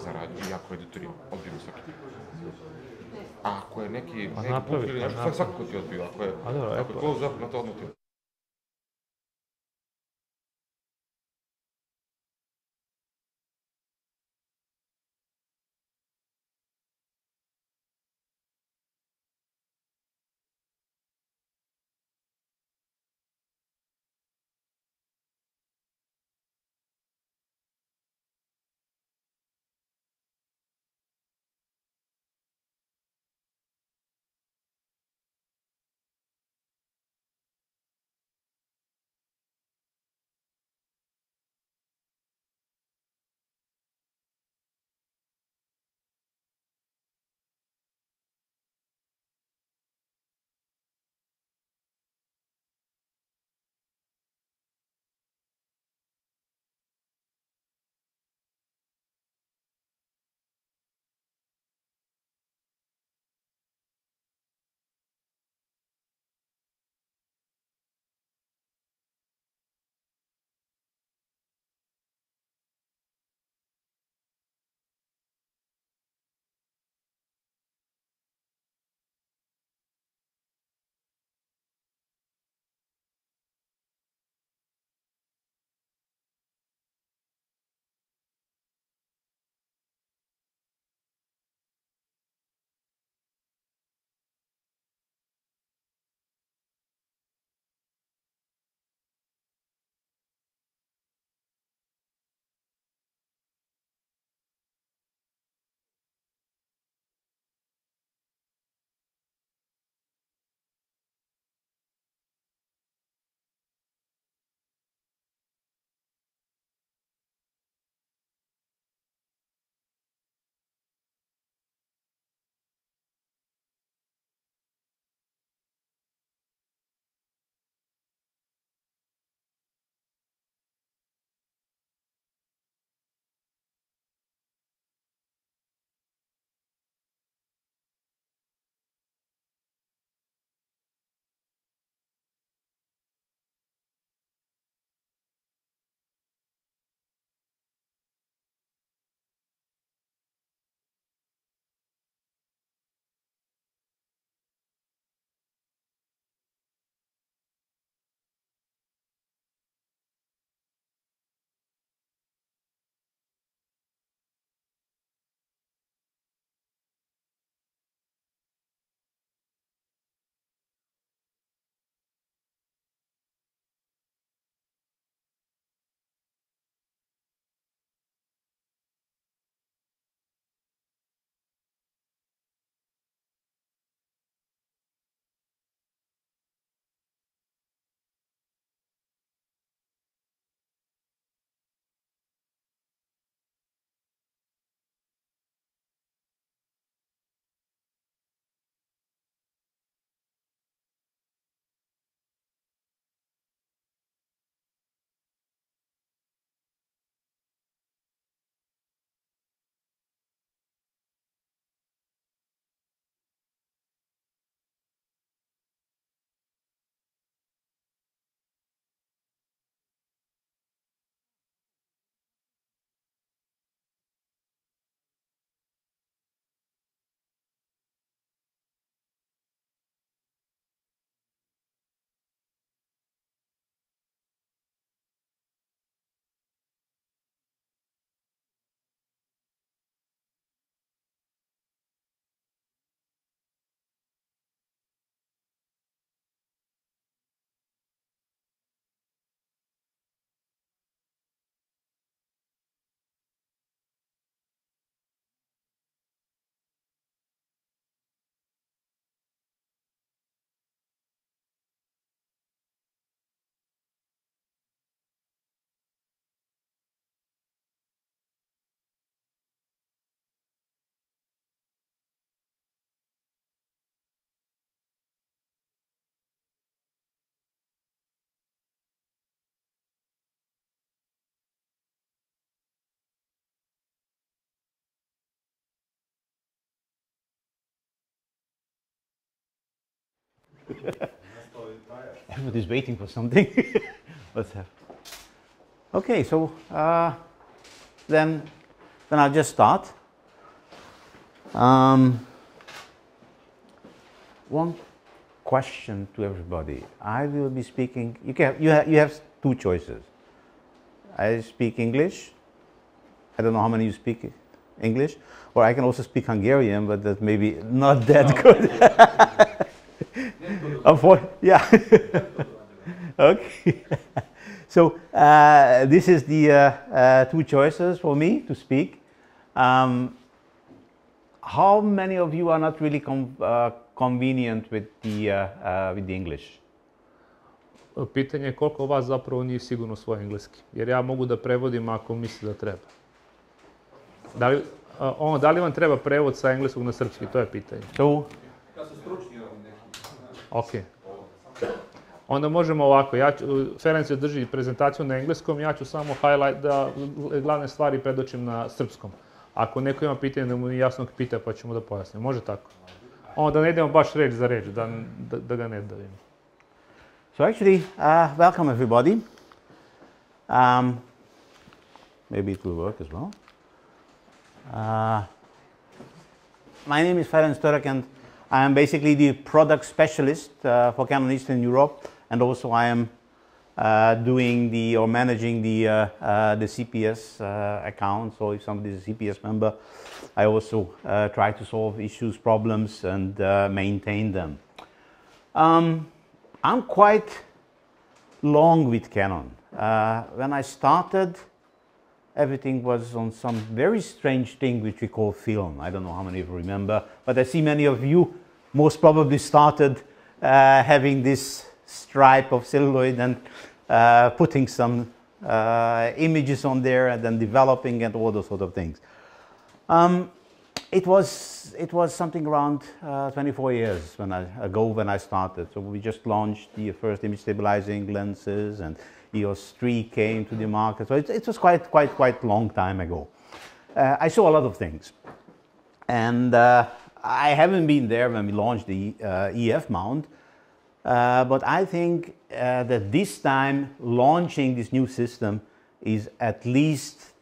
zarađuju, iako editori odbiju svaki tip. A ako je neki napravi, bukli ili nešto, svakako ti odbiju, ako je close up, na to odmah ti odbiju. Everybody's waiting for something. Let's have. Okay, so then then I'll just start. One question to everybody. I will be speaking, you have two choices. I speak English. I don't know how many you speak English. Or I can also speak Hungarian, but that's maybe not that good. Yeah. Okay. So this is the two choices for me to speak. How many of you are not really convenient with the English? Pitanje je koliko vas zapravo nije sigurno svoj engleski. Jer ja mogu da prevodim ako misli da treba. Da li vam treba prevod sa engleskog na srpski? To je pitanje. Kad su stručni neki. Ok. Onda možemo ovako. Ferenc drži prezentaciju na engleskom, ja ću samo highlight da glavne stvari predočim na srpskom. Ako neko ima pitanje da mu nije jasno pita, pa ćemo da pojasnimo. Može tako? Onda ne idemo baš reč za reč, da ga ne davimo. So actually, welcome everybody. Maybe it will work as well. My name is Ferenc Török, and I am basically the product specialist for Canon Eastern Europe, and also I am managing the CPS account. So if somebody is a CPS member, I also try to solve issues, problems, and maintain them. I'm quite long with Canon. When I started, everything was on some very strange thing which we call film. I don't know how many of you remember, but I see many of you most probably started having this stripe of celluloid and putting some images on there and then developing and all those sort of things. It was something around 24 years ago when I started. So we just launched the first image stabilizing lenses, and EOS 3 came to the market. So it was quite long time ago. I saw a lot of things, and I haven't been there when we launched the EF mount, but I think that this time launching this new system is at least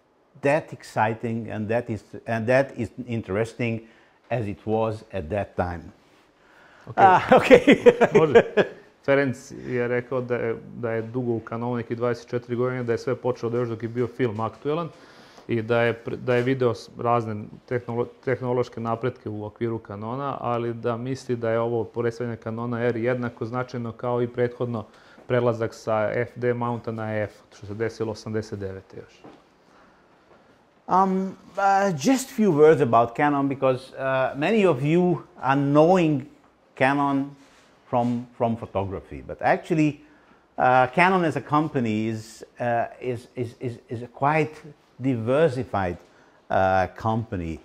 that exciting and that is interesting as it was at that time. Okay. Može. Ferenc je rekao da je dugo u Canonu, neki 24 godine, da je sve počelo još dok je bio film aktuelan i da je video razne tehnološke napretke u okviru Canona, ali da misli da je ovo predstavljanje Canona R jednako značajno kao i prethodno prelazak sa FD mounta na F, što se desilo 89. još. Just few words about Canon, because many of you are knowing Canon from photography, but actually Canon as a company is a quite diversified company.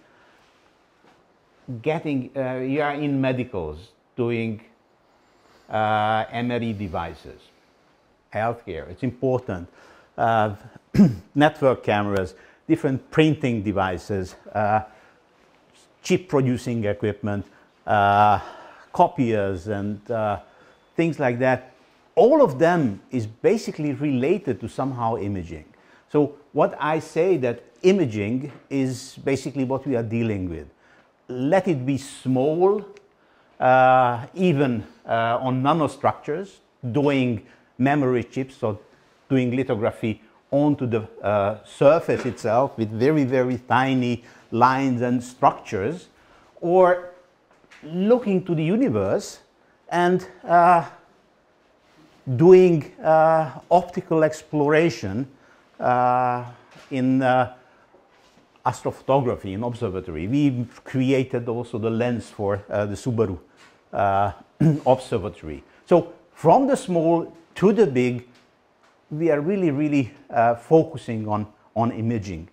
You are in medicals, doing MRI devices, healthcare, it's important, network cameras, different printing devices, chip producing equipment, copiers and things like that. All of them is basically related to somehow imaging. So what I say that imaging is basically what we are dealing with. Let it be small, even on nanostructures, doing memory chips or doing lithography onto the surface itself with very, very tiny lines and structures, or looking to the universe and doing optical exploration in astrophotography in observatory. We created also the lens for the Subaru observatory. So from the small to the big, we are really focusing on imaging.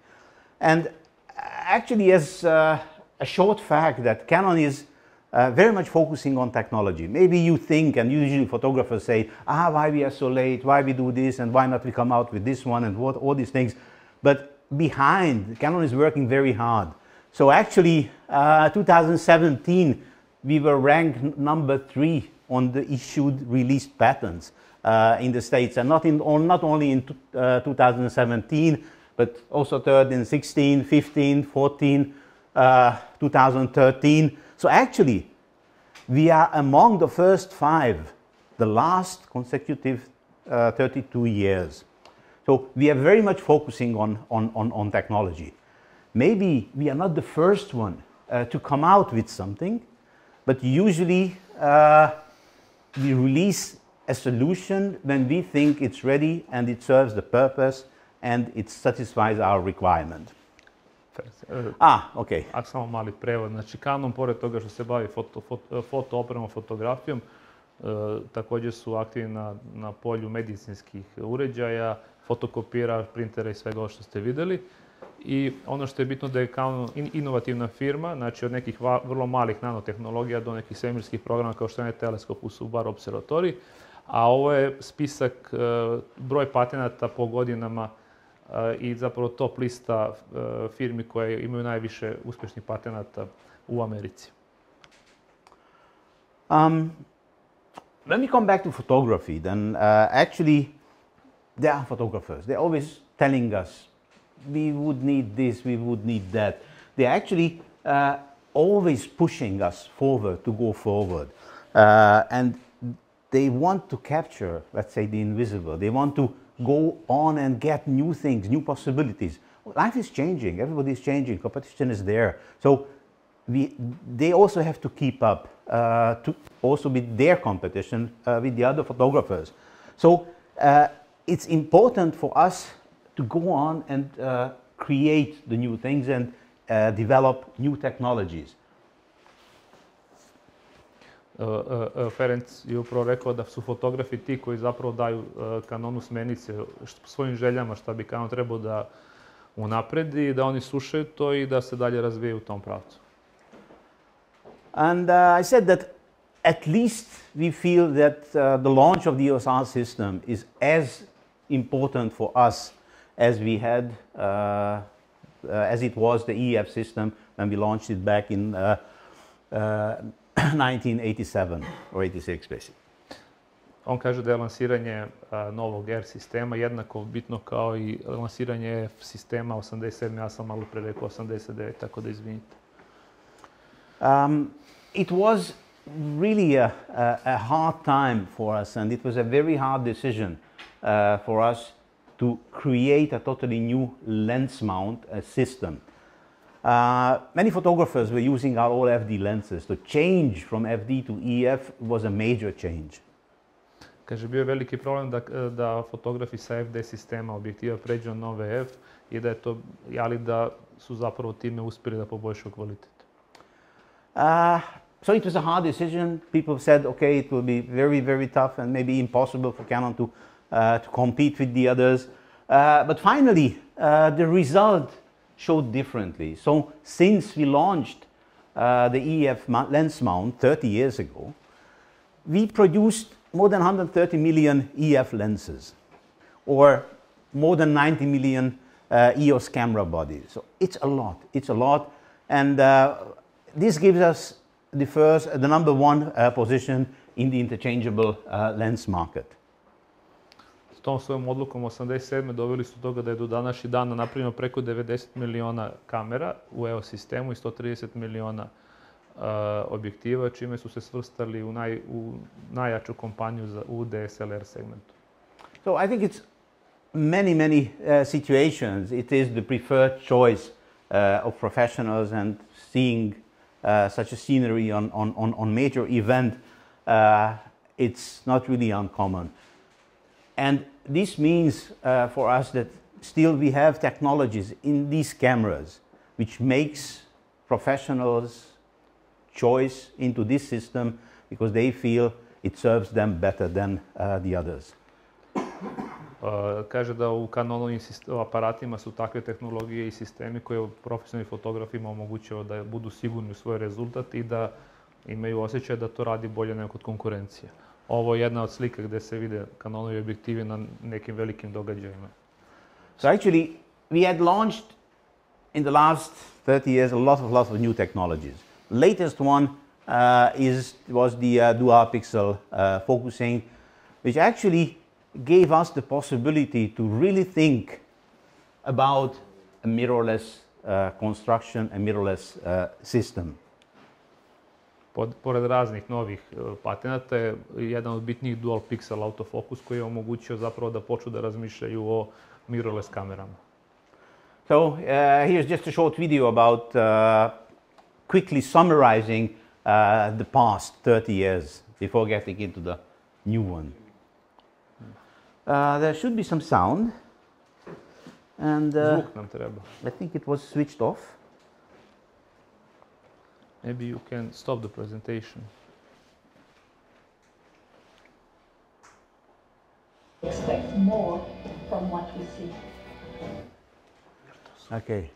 And actually, as a short fact, that Canon is very much focusing on technology. Maybe you think, and usually photographers say, why we are so late, why we do this, and why not we come out with this one, and what, all these things. But behind, Canon is working very hard. So actually, 2017, we were ranked number 3 on the issued released patents in the States, and not only in 2017, but also third in 16, 15, 14, 2013. So actually, we are among the first 5, the last consecutive 32 years. So we are very much focusing on technology. Maybe we are not the first one to come out with something, but usually we release a solution when we think it's ready and it serves the purpose and it satisfies our requirement. Okay. Ako samo mali prevod. Znači, Canon, pored toga što se bavi foto opremom, fotografijom, također su aktivni na polju medicinskih uređaja, fotokopira, printera i svega ovo što ste vidjeli. I ono što je bitno da je Canon inovativna firma, znači od nekih vrlo malih nanotehnologija do nekih svemirskih programa kao što je teleskop u Subaru observatoriji. A ovo je spisak, broj patenata po godinama i zapravo top lista firmi koje imaju najviše uspješnih patenata u Americi. When we come back to photography, then actually there are photographers. They're always telling us, we would need this, we would need that. They're actually always pushing us forward to go forward. And they want to capture, let's say, the invisible. They want to go on and get new things, new possibilities. Life is changing, everybody is changing, competition is there. So they also have to keep up to also with their competition with the other photographers. So it's important for us to go on and create the new things and develop new technologies. Ferenc je upravo rekao da su fotografi ti koji zapravo daju Canonu smjernice svojim željama šta bi Canon trebao da unapredi, da oni slušaju to i da se dalje razvijaju u tom pravcu. And I said that at least we feel that the launch of the EOS R system is as important for us as we had, as it was the EF system when we launched it back in 1987 or 86 basically. On kaže da je lansiranje novog R sistema jednako bitno kao i lansiranje F sistema 87, ja sam malo pre rekao 89, tako da izvinite. It was really a hard time for us, and it was a very hard decision for us to create a totally new lens mount system. Many photographers were using our all FD lenses. To change from FD to EF was a major change. Kaže, bio je veliki problem da fotografi sa FD sistema objektiva pređu na nove F i da je to, ali da su zapravo time uspjeli da poboljšaju kvalitet. So it was a hard decision. People said, okay, it will be very, very tough and maybe impossible for Canon to compete with the others. But finally, the result showed differently. So since we launched the EF lens mount 30 years ago, we produced more than 130 million EF lenses, or more than 90 million EOS camera bodies. So it's a lot. And this gives us the number one position in the interchangeable lens market. S tom svojom odlukom 87. doveli su do toga da je do današnjeg dana napravljeno preko 90 miliona kamera u EOS sistemu i 130 miliona objektiva, čime su se svrstali u najjaču kompaniju u DSLR segmentu. So I think it's many situations. It is the preferred choice of professionals, and seeing such a scenery on major event, it's not really uncommon. And this means for us that still we have technologies in these cameras which makes professionals choice into this system because they feel it serves them better than the others. Kaže da u Canonovim aparatima su takve tehnologije i sistemi koje profesionalnim fotografima omogućava da budu sigurni u svoj rezultat i da imaju osjećaj da to radi bolje nego kod konkurencije. Ovo je jedna od slika gdje se vide Canonovi objektivi na nekim velikim događajima. So actually, we had launched in the last 30 years a lot of new technologies. Latest one was the dual pixel focusing, which actually gave us the possibility to really think about a mirrorless construction, a mirrorless system. Pored raznih novih patenata je jedan od bitnijih dual pixel autofokus koji je omogućio zapravo da počnu da razmišljaju o mirrorless kamerama. So here's just a short video about quickly summarizing the past 30 years before getting into the new one. There should be some sound. And Zvuk nam treba. I think it was switched off. Maybe you can stop the presentation. Expect more from what we see. Okay.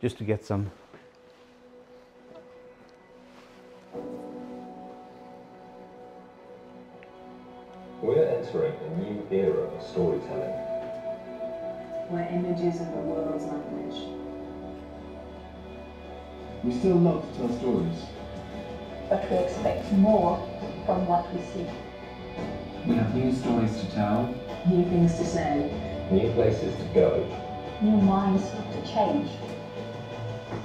Just to get some. We're entering a new era of storytelling. Where images are the world's language. We still love to tell stories. But we expect more from what we see. We have new stories to tell. New things to say. New places to go. New minds to change.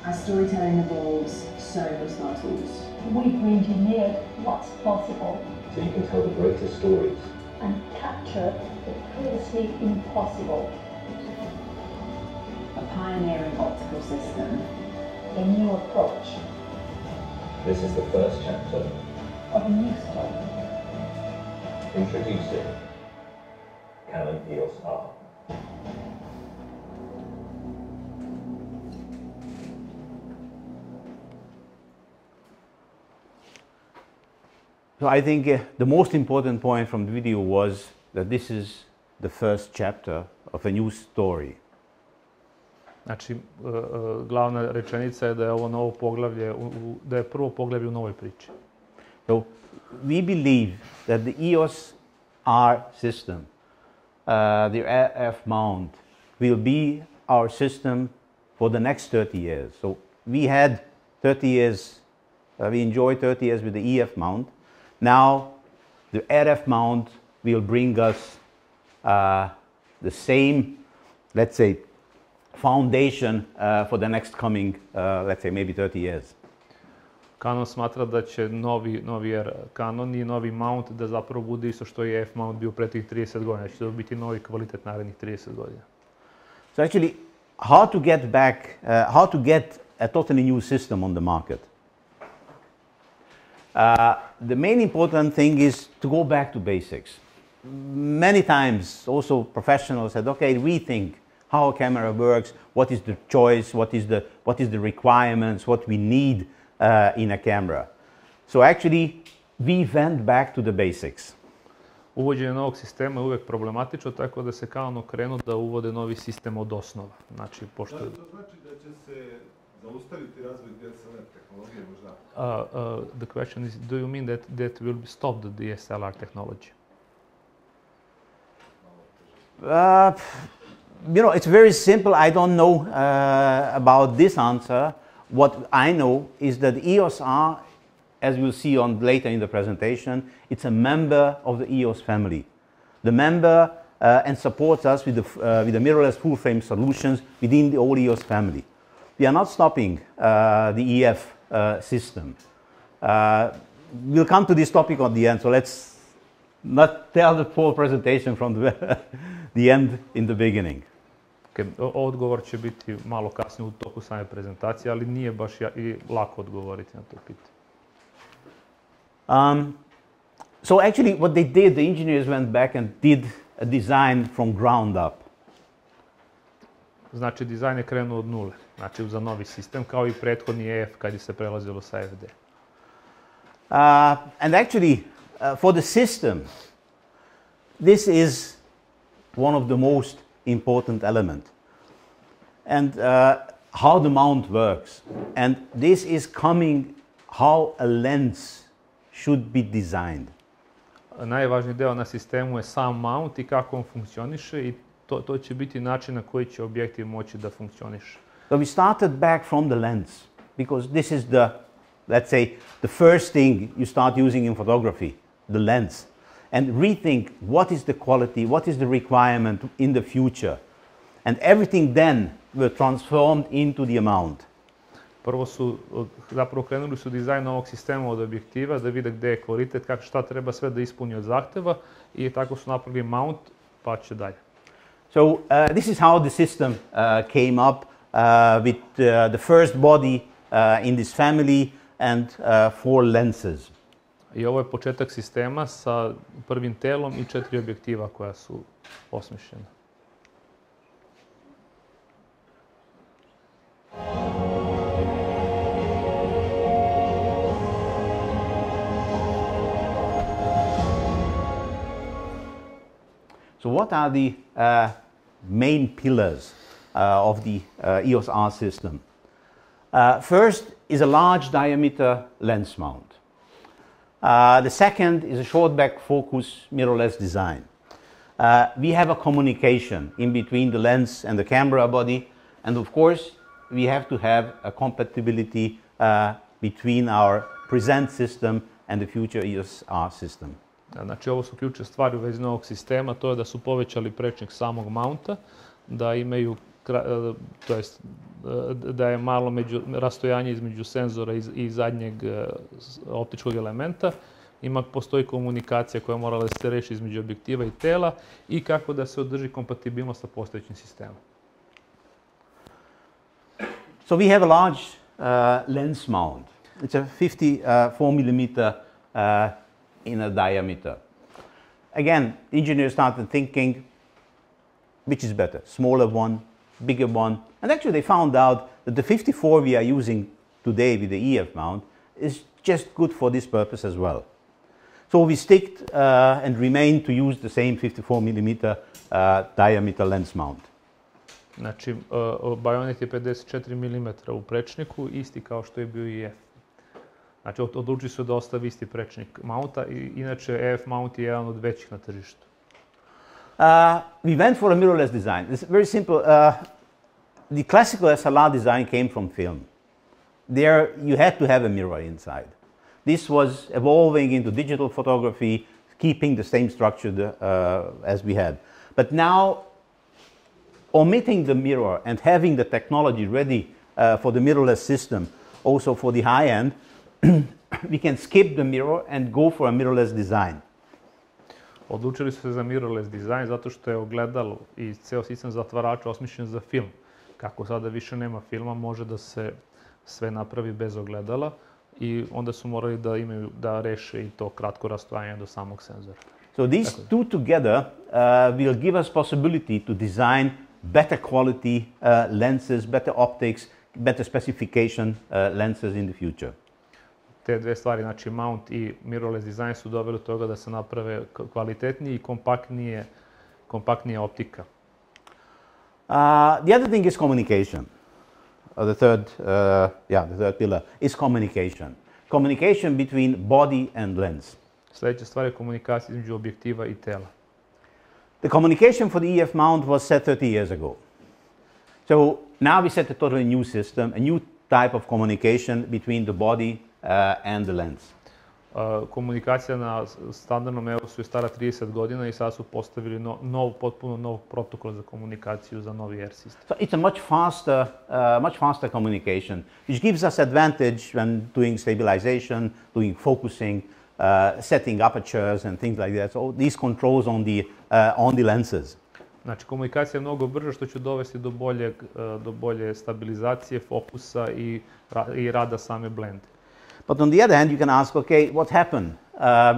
As storytelling evolves, so does our tools. We've engineered what's possible So you can tell the greatest stories. and capture the previously impossible. A pioneering optical system. A new approach This is the first chapter. of a new story. Introducing Canon EOS R. So I think the most important point from the video was that this is the first chapter of a new story. Znači, glavna rečenica je da je ovo novo poglavlje, da je prvo poglavlje u novoj priči. So we believe that the EOS R system, the RF mount, will be our system for the next 30 years. So we had 30 years, we enjoyed 30 years with the EF mount. Now the RF mount will bring us the same, let's say, foundation for the next coming, let's say, maybe 30 years. Canon smatra da će novi R Canon i novi mount da zapravo bude isto što je F mount bio pre tih 30 godina. Će to biti novi kvalitet narednih 30 godina. So actually, how to get back, how to get a totally new system on the market? The main important thing is to go back to basics. Many times also professionals said, okay, rethink how a camera works, what is the choice, what is the requirements, what we need in a camera. So actually we went back to the basics. Uvođenje novog sistema je uvijek problematično, tako da se Canon okrenuo da uvode novi sistem od osnova. Znači, pošto... Da li to znači da će se zaustaviti razvoj DSLR tehnologije možda? The question is, do you mean that will stop the DSLR technology? You know, it's very simple. I don't know about this answer. What I know is that EOS R, as we'll see on later in the presentation, it's a member of the EOS family. The member and supports us with the mirrorless full-frame solutions within the old EOS family. We are not stopping the EF system. We'll come to this topic at the end, so let's not tell the full presentation from the end in the beginning. Okay. Odgovor će biti malo kasnije u toku same prezentacije, ali nije baš i lako odgovoriti na to pitanje. So actually what they did, the engineers went back and did a design from ground up. Znači, dizajn je krenuo od nule, znači za novi sistem, kao i prethodni EF kad je se prelazilo sa FD. And actually, for the system, this is one of the most important elements. And how the mount works. And this is coming how a lens should be designed. Najvažniji deo na sistemu je sam mount i kako on funkcioniše i to će biti način na koji će objektiv moći da funkcioniše. So we started back from the lens because this is the, let's say, the first thing you start using in photography, the lens. and rethink what is the quality, what is the requirement in the future. And everything then were transformed into the amount. Prvo su, zapravo krenuli su dizajn ovog sistema od objektiva, da vide gde je kvalitet, šta treba sve da ispuni od zahteva i tako su napravili mount, pa će dalje. So this is how the system came up with the first body in this family and 4 lenses. I ovo je početak sistema sa prvim telom i 4 objektiva koja su osmišljena. So what are the main pillars of the EOS R system? First is a large diameter lens mount. The second is a short back focus mirrorless design. We have a communication in between the lens and the camera body, and of course we have to have a compatibility between our present system and the future EOS R system. Znači, ovo su ključne stvari u vezi novog sistema, to je da su povećali prečnik samog mounta, da imaju, to jest, da je malo rastojanje između senzora i zadnjeg optičkog elementa. Postoji komunikacija koja mora da se reši između objektiva i tela i kako da se održi kompatibilnost sa postojećim sistemom. So we have a large lens mount. It's a 54 millimeter in a diameter. Again, engineers started thinking, which is better, smaller one, bigger one, and actually they found out that the 54 we are using today with the EF mount is just good for this purpose as well. So we sticked and remained to use the same 54 millimeter diameter lens mount. Znači, bajonet je 54 mm u prečniku, isti kao što je bio i EF. Znači, odlučili su da ostavi isti prečnik mounta, inače EF mount je jedan od većih na tržištu. We went for a mirrorless design. It's very simple. The classical SLR design came from film. There you had to have a mirror inside. This was evolving into digital photography, keeping the same structure as we had. But now, omitting the mirror and having the technology ready for the mirrorless system, also for the high end, we can skip the mirror and go for a mirrorless design. Odlučili su se za mirrorless dizajn zato što je ogledalo i ceo sistem zatvarača osmišljen za film. Kako sada više nema filma, može da se sve napravi bez ogledala i onda su morali da reše i to kratko rastojanje do samog senzora. So these two together will give us possibility to design better quality lenses, better optics, better specification lenses in the future. Te dve stvari, znači mount i mirrorless design su doveli do toga da se naprave kvalitetnije i kompaktnija optika. The other thing is communication. The third pillar is communication. Communication between body and lens. Sljedeća stvar je komunikacija između objektiva i tela. The communication for the EF mount was set 30 years ago. So now we set a totally new system, a new type of communication between the body and the lens. Komunikacija na standardnom EOS-u je stara 30 godina i sad su postavili potpuno nov protokol za komunikaciju za novi R sistem. So it's a much faster communication, which gives us advantage when doing stabilization, doing focusing, setting apertures and things like that. So these controls on the lenses. Znači, komunikacija je mnogo brža, što će dovesti do bolje stabilizacije, fokusa i rada same blende. But on the other hand, you can ask, okay, what happened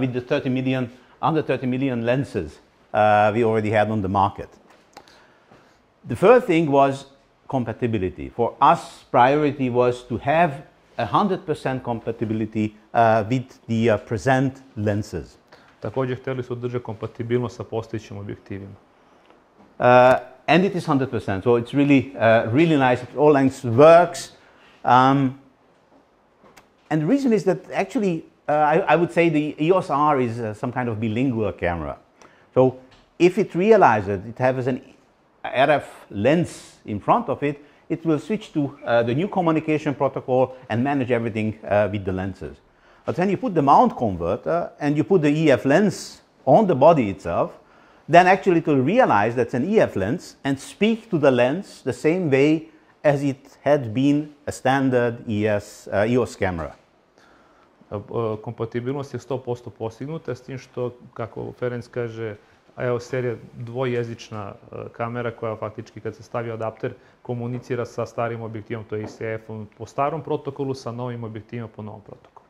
with the under 30 million lenses we already had on the market? The first thing was compatibility. For us, priority was to have 100% compatibility with the present lenses. Također htjeli su održati kompatibilnost sa postojećim objektivima. And it is 100%, so it's really nice. All lengths works. And the reason is that actually, I would say the EOS R is some kind of bilingual camera. So if it realizes it has an RF lens in front of it, it will switch to the new communication protocol and manage everything with the lenses. But when you put the mount converter and you put the EF lens on the body itself, then actually it will realize that's an EF lens and speak to the lens the same way as it had been a standard EOS camera. Kompatibilnost je 100% postignuta, s tim što, kako Ferenc kaže, EOS R je dvojezična kamera koja faktički kad se stavi adapter komunicira sa starim objektivom, to je ICF-om po starom protokolu, sa novim objektivima po novom protokolu.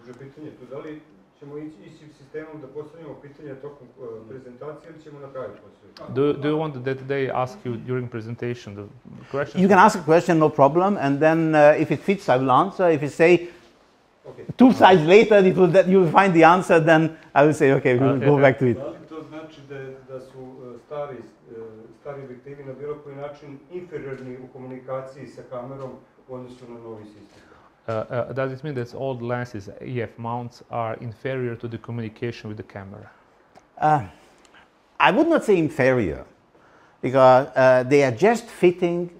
Može pitanje tu, da li ćemo ići sistemom da postavljamo pitanje tokom prezentacije ili ćemo na kraju postaviti? Do you want that they ask you during presentation the question? You can ask a question, no problem, and then if it fits, I will answer. If you say Okay. 2 slides later, you will find the answer, then I will say, okay, we will go back to it. Da li to znači da su stari objektivi na bilo koji način inferiorni u komunikaciji sa kamerom u odnosu na novi sistem? Does it mean that old lenses, EF mounts, are inferior to the communication with the camera? I would not say inferior, because they are just fitting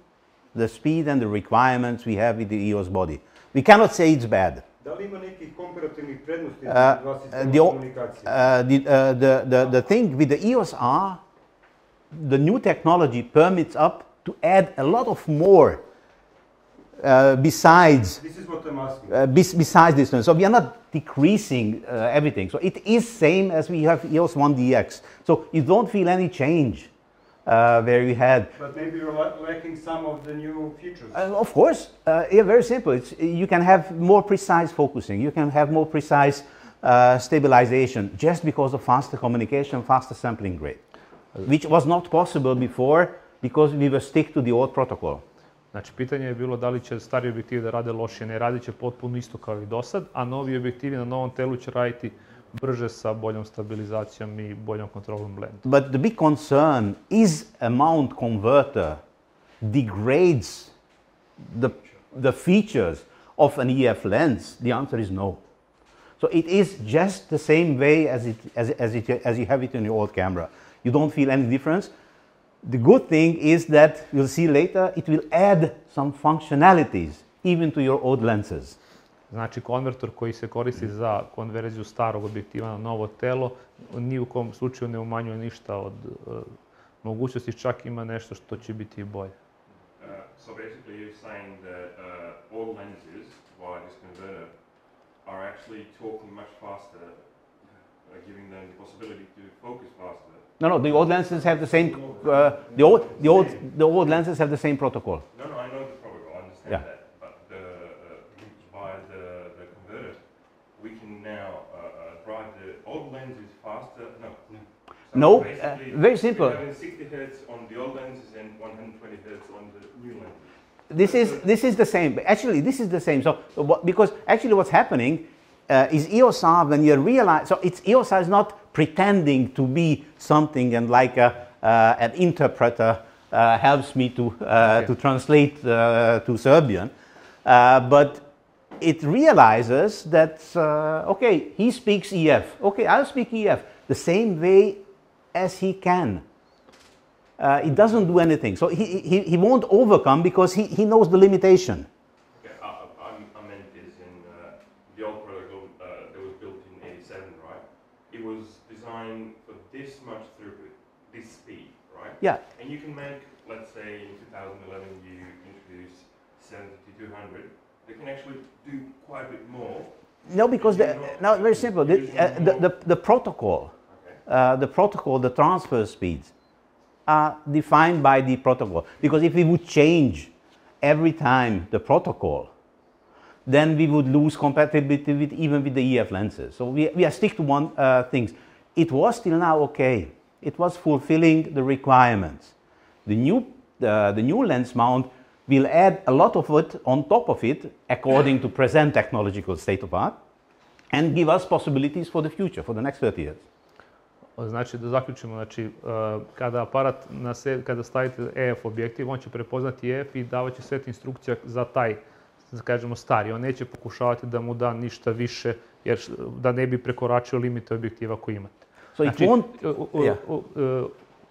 the speed and the requirements we have with the EOS body. We cannot say it's bad. Da li ima nekih komparativnih prednosti za dva sistema komunikacije? The thing with the EOS R, the new technology permits up to add a lot of more besides. This is what I'm asking. Besides this one, so we are not decreasing everything. So it is same as we have EOS 1DX. So you don't feel any change where we had. But maybe you're lacking some of the new features. Of course, yeah, very simple. You can have more precise focusing. You can have more precise stabilization just because of faster communication, faster sampling rate, which was not possible before because we were stick to the old protocol. Znači, pitanje je bilo da li će stari objektivi da rade lošije. Ne radit će potpuno isto kao i do sad, a novi objektivi na novom telu će raditi brže sa boljom stabilizacijom i boljom kontrolom blenda. But the big concern is a mount converter degrades the features of an EF lens. The answer is no. So it is just the same way as you have it in your old camera. You don't feel any difference. The good thing is that you'll see later it will add some functionalities even to your old lenses. Znači, konvertor koji se koristi za konverziju starog objektiva na novo telo ni u kom slučaju ne umanjuje ništa od mogućnosti, čak ima nešto što će biti i bolje. So basically you're saying that all lenses via this converter are actually talking much faster, giving them the possibility to focus faster. No, the old lenses have the same. The old lenses have the same protocol. No, I know the protocol. I understand that. But via the converter, we can now drive the old lenses faster. No, very simple. We're having 60 hertz on the old lenses and 120 hertz on the new lenses. This is the same. Actually, this is the same. So because actually what's happening is EOS R, when you realize, so it's EOS R is not pretending to be something, and like an interpreter helps me to translate to Serbian, but it realizes that okay, he speaks EF. Okay, I'll speak EF the same way as he can. It doesn't do anything, so he won't overcome because he knows the limitation. Okay, I meant this in the old protocol that was built in '87, right? It was designed for this much throughput, this speed, right? Yeah. And you can make, let's say in 2011 you introduce 70-200, they can actually do quite a bit more. No, because no, very simple. The protocol, the transfer speeds are defined by the protocol. Because if we would change every time the protocol, then we would lose compatibility even with the EF lenses. So we are stick to one things. It was till now okay. It was fulfilling the requirements. The new lens mount will add a lot of it on top of it according to present technological state of art and give us possibilities for the future, for the next 30 years. Znači, da zaključimo, znači, kada aparat kada stavite EF objektiv, on će prepoznati EF i davat će set instrukcija za taj, da kažemo, stari. On neće pokušavati da mu da ništa više, jer da ne bi prekoračio limite objektiva koji imate. So znači,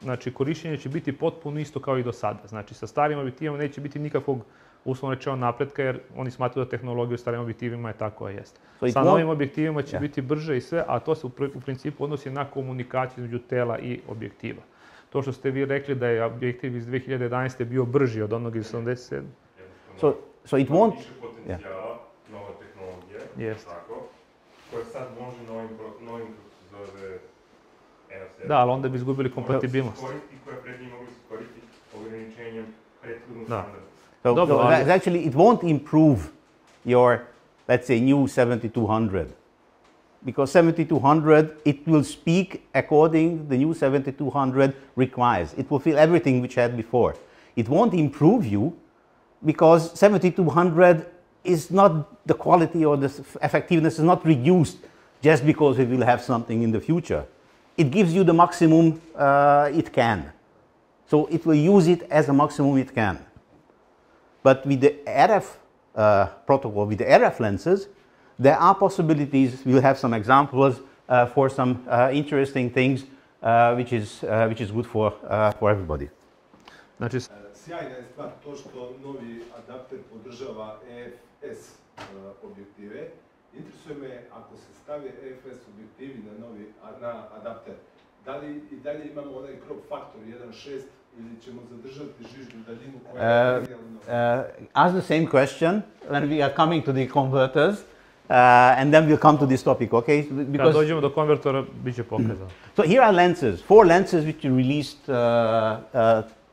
znači korištenje će biti potpuno isto kao i do sada. Znači sa starim objektivima neće biti nikakvog uslovno rečeno napretka jer oni smatruju da tehnologija u starim objektivima je tako, a jeste. Sa novim objektivima će biti brže i sve, a to se u principu odnosi na komunikaciju između tela i objektiva. To što ste vi rekli da je objektiv iz 2011. bio brži od onog iz 87. So it won't... Više potencijala, nova tehnologija, tako, koja sad može novim kako se zove NFC. Da, ali onda bi izgubili kompatibilnost. Koja pred njim mogli se koristiti ograničenjem prethodnog standarda. So actually, it won't improve your, let's say, new 7200. Because 7200, it will speak according the new 7200 requires. It will feel everything which had before. It won't improve you because 7200 is not the quality or the effectiveness is not reduced just because it will have something in the future. It gives you the maximum it can. So it will use it as a maximum it can. But with the RF protocol, with the RF lenses, there are possibilities. We'll have some examples for some interesting things, which is good for everybody. Znači, sjajna je stvar to što novi adapter podržava EFS objektive. Interesuje me ako se stave EFS objektivi na adapter, da li i dalje imamo onaj crop factor 1.6 ili ćemo zadržati žižnu daljinu koja je idealna? Ask the same question when we are coming to the converters. And then we'll come to this topic, okay? Kad dođemo do konvertora, bit će pokazano. So here are lenses, 4 lenses which you released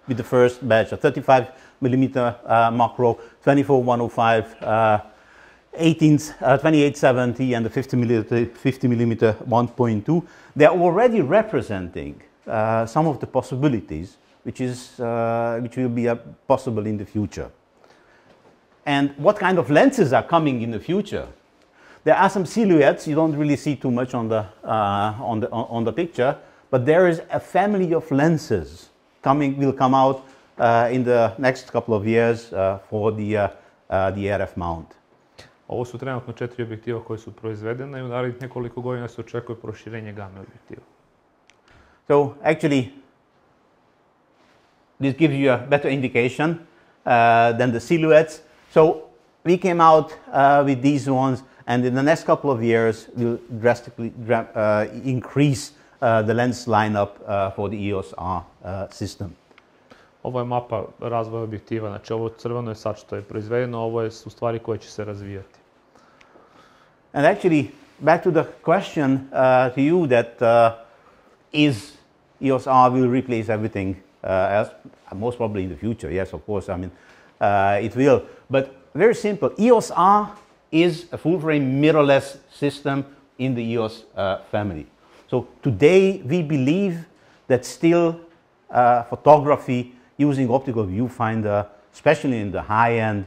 with the first batch, a 35 millimeter macro, 24-105, 2870, and the 50 millimeter 1.2. They're already representing some of the possibilities which will be possible in the future. And what kind of lenses are coming in the future? There are some silhouettes you don't really see too much on the picture, but there is a family of lenses will come out in the next couple of years for the RF mount. Ovo su trenutno 4 objektiva koji su proizvedene i u narednih nekoliko godina se očekuje proširenje game objektiva. So actually, this gives you a better indication than the silhouettes. So we came out with these ones, and in the next couple of years, we'll drastically increase the lens lineup for the EOS R system. Ovo je mapa razvoja objektiva, znači ovo crveno je sad što je proizvedeno, ovo su stvari koje će se razvijati. And actually, back to the question to you that is EOS R will replace everything else? Most probably in the future, yes, of course, I mean, it will. But very simple, EOS R is a full-frame mirrorless system in the EOS family. So today we believe that still photography using optical viewfinder, especially in the high-end,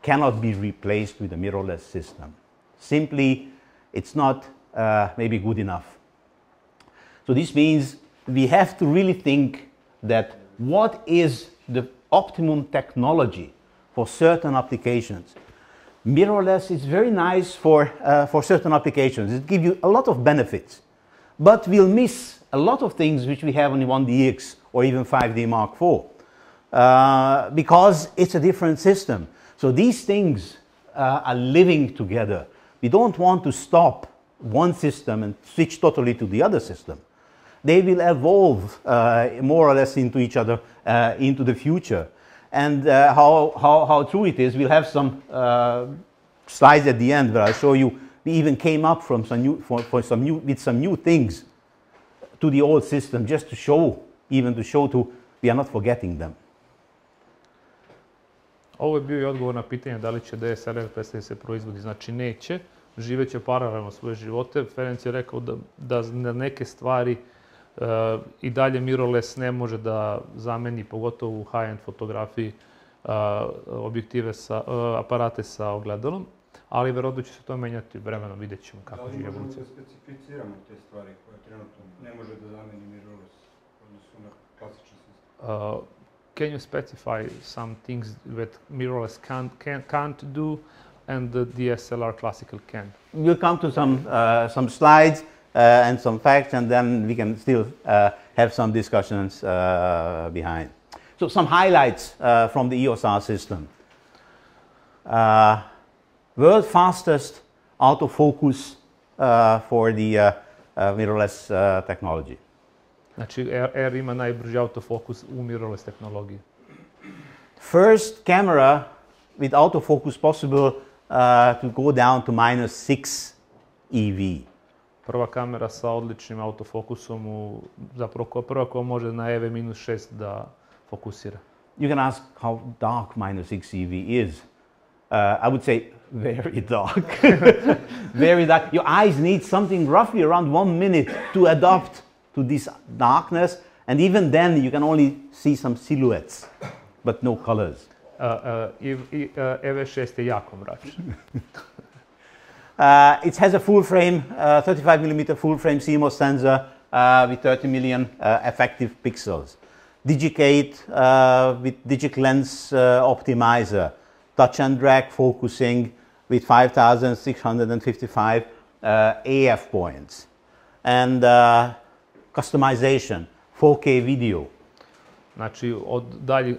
cannot be replaced with a mirrorless system. Simply, it's not maybe good enough. So this means we have to really think that what is the optimum technology for certain applications. Mirrorless is very nice for certain applications. It gives you a lot of benefits, but we'll miss a lot of things which we have on the 1DX or even 5D Mark IV because it's a different system. So these things are living together. We don't want to stop one system and switch totally to the other system. They will evolve more or less into each other into the future. And how true it is, we'll have some slides at the end where I'll show you we even came up from with some new things to the old system just to show we are not forgetting them. Ovo je bio i odgovor na pitanje da li će DSLR predstaviti se proizvodi. Znači neće, živeće paralelno svoje živote. Ferenc je rekao da na neke stvari i dalje mirrorless ne može da zameni, pogotovo u high-end fotografiji, aparate sa ogledalom, ali verovatno će se to menjati vremenom, vidjet ćemo kako će evolucija. Da li možemo da specificiramo te stvari koje trenutno ne može da zameni mirrorless odnosno na klasičan sistem? Can you specify some things that mirrorless can't do and the DSLR classical can? We'll come to some slides. and some facts, and then we can still have some discussions behind. So some highlights from the EOS R system. World fastest autofocus for the mirrorless technology. Znači, R ima najbrži autofokus u mirrorless tehnologiji. First camera with autofocus possible to go down to -6 EV. Prva kamera sa odličnim autofokusom, zapravo prva koja može na EV-6 da fokusira. You can ask how dark -6 EV is. I would say very dark. Very dark. Your eyes need something roughly around 1 minute to adapt to this darkness, and even then you can only see some silhouettes, but no colors. EV6 je jako mračan. It has a full frame, 35mm full frame CMOS sensor with 30 million effective pixels. Digicate with digic lens optimizer. Touch and drag focusing with 5,655 AF points. And customization, 4K video. Znači,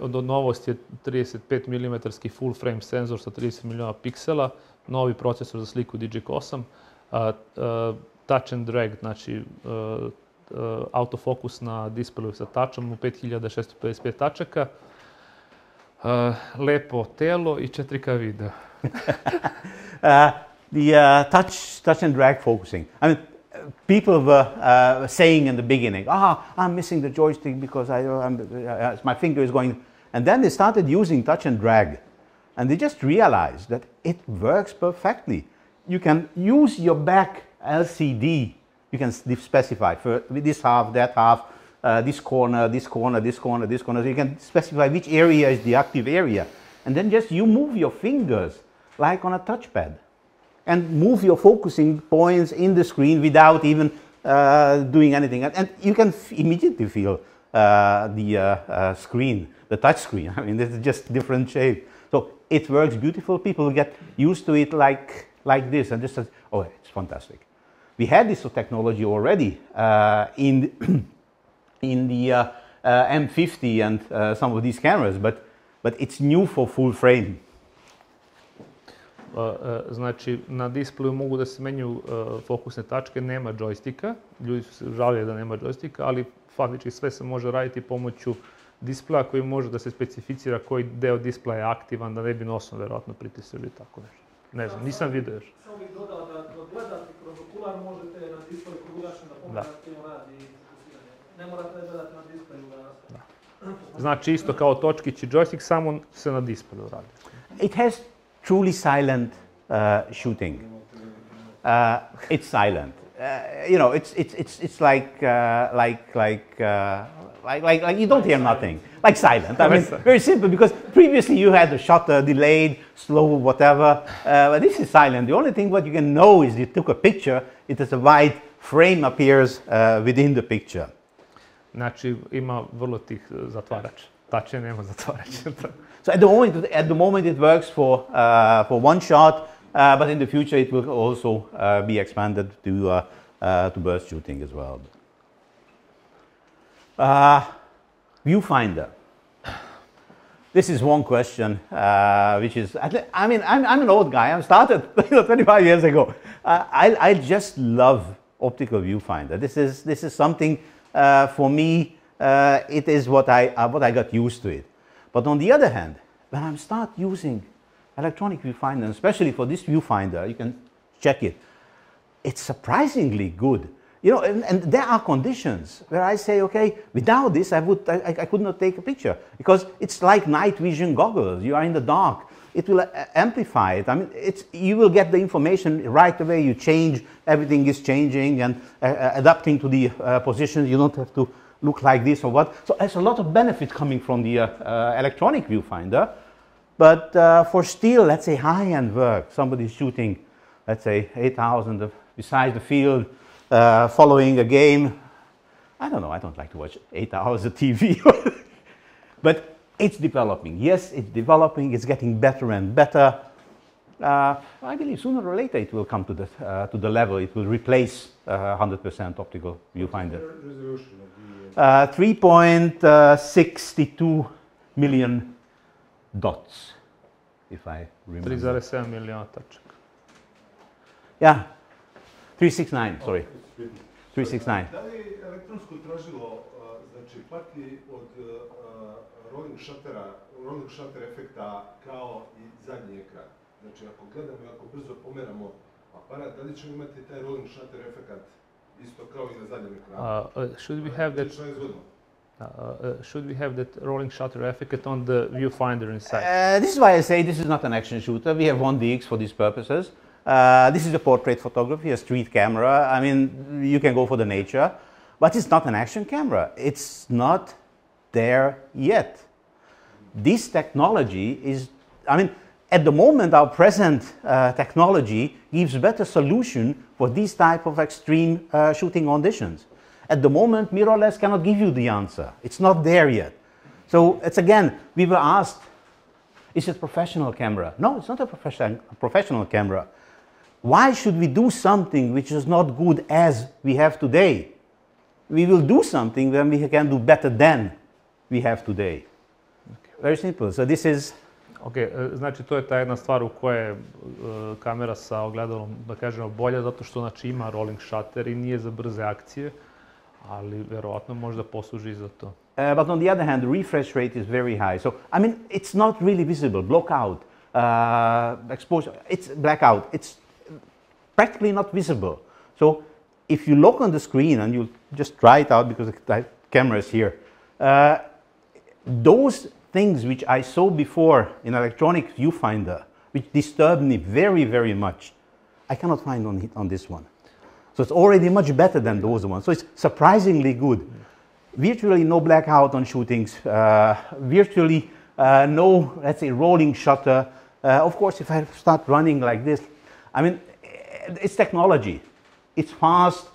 od novosti je 35 mm full frame senzor sa 30 miliona piksela, novi procesor za sliku Digic 8, touch and drag, znači autofokus na displeju sa touchom u 5655 tačaka, lepo telo i 4K video. The touch and drag focusing. I mean, people were saying in the beginning, I'm missing the joystick because my finger is going, and then they started using touch and drag, and they just realized that it works perfectly. You can use your back LCD. You can specify for this half, that half, this corner, this corner, this corner, this corner. So you can specify which area is the active area, and then just you move your fingers like on a touchpad, and move your focusing points in the screen without even doing anything. And you can immediately feel the screen, the touch screen. I mean, it's just different shape. So it works beautiful. People get used to it like this, and just oh, it's fantastic. We had this technology already in the M50 and some of these cameras, but it's new for full frame. Znači, na displeju mogu da se menjaju fokusne tačke, nema džojstika. Ljudi su se žalili da nema džojstika, ali faktički sve se može raditi pomoću displeja koji može da se specificira koji deo displeja je aktivan, da ne bi nosom verovatno pritisao ili tako nešto. Ne znam, nisam vidio još. Samo bih dodao da gledate kroz okular možete na displeju koji ugašen da pogledate i radi fokusiranje. Ne morate gledati na displeju da nastavite. Znači, isto kao točkić i džojstik, samo se na displeju radi. It has truly silent shooting. It's silent. You know, it's like you don't hear nothing. Like silent. I mean, very simple, because previously you had the shutter delayed, slow, whatever. But this is silent. The only thing what you can know is you took a picture. It is a wide frame appears within the picture. Znači, ima vrlo tih zatvarač. Tače nema zatvarača. So at the moment it works for one shot, but in the future it will also be expanded to burst shooting as well. Viewfinder. This is one question, which is, I mean, I'm an old guy. I started 25 years ago. I just love optical viewfinder. This is something for me. It is what I got used to it. But on the other hand, when I start using electronic viewfinder, especially for this viewfinder, you can check it. It's surprisingly good. You know, and there are conditions where I say, okay, without this, I could not take a picture, because it's like night vision goggles. You are in the dark. It will amplify it. I mean, you will get the information right away. You change, everything is changing and adapting to the positions. You don't have to look like this or what. So there's a lot of benefit coming from the electronic viewfinder. But for still, let's say, high-end work, somebody's shooting, let's say, 8,000 beside the field, following a game. I don't know, I don't like to watch 8 hours of TV. But it's developing. Yes, it's developing. It's getting better and better. I believe sooner or later it will come to the level. It will replace 100% optical viewfinder. Resolution of the 3.62 million dots, if I remember. 3,7 milijuna tačaka. Yeah, 369. Sorry, 369. Da li elektronsko tražilo znači pati od rolling shutter efekta kao i zadnji ekran? Znači ako gledamo i ako brzo pomeramo aparat, da li ćemo imati taj rolling shutter efekt isto kao i na zadnjem ekranu? Should we have that rolling shutter effect on the viewfinder inside? This is why I say this is not an action shooter. We have 1DX for these purposes. This is a portrait photography, a street camera. I mean, you can go for the nature, but it's not an action camera. It's not there yet. This technology is, I mean, at the moment our present technology gives better solution for these type of extreme shooting conditions. At the moment, mirrorless cannot give you the answer. It's not there yet. So it's again, we were asked, is it a professional camera? No, it's not a professional camera. Why should we do something which is not good as we have today? We will do something when we can do better than we have today. Very simple. So this is... Ok, znači to je ta jedna stvar u kojoj je kamera sa ogledalom, da kažemo, bolja zato što znači ima rolling shutter i nije za brze akcije, ali verovatno možda posluži za to. But on the other hand, the refresh rate is very high. So, I mean, it's not really visible. Blackout, exposure, it's blackout. It's practically not visible. So, if you look on the screen and you just try it out because the camera is here, those things which I saw before in electronic viewfinder, which disturbed me very, very much, I cannot find on this one. So it's already much better than those ones. So it's surprisingly good. Virtually no blackout on shootings, virtually no, let's say, rolling shutter. Of course, if I start running like this, I mean, it's technology. It's fast,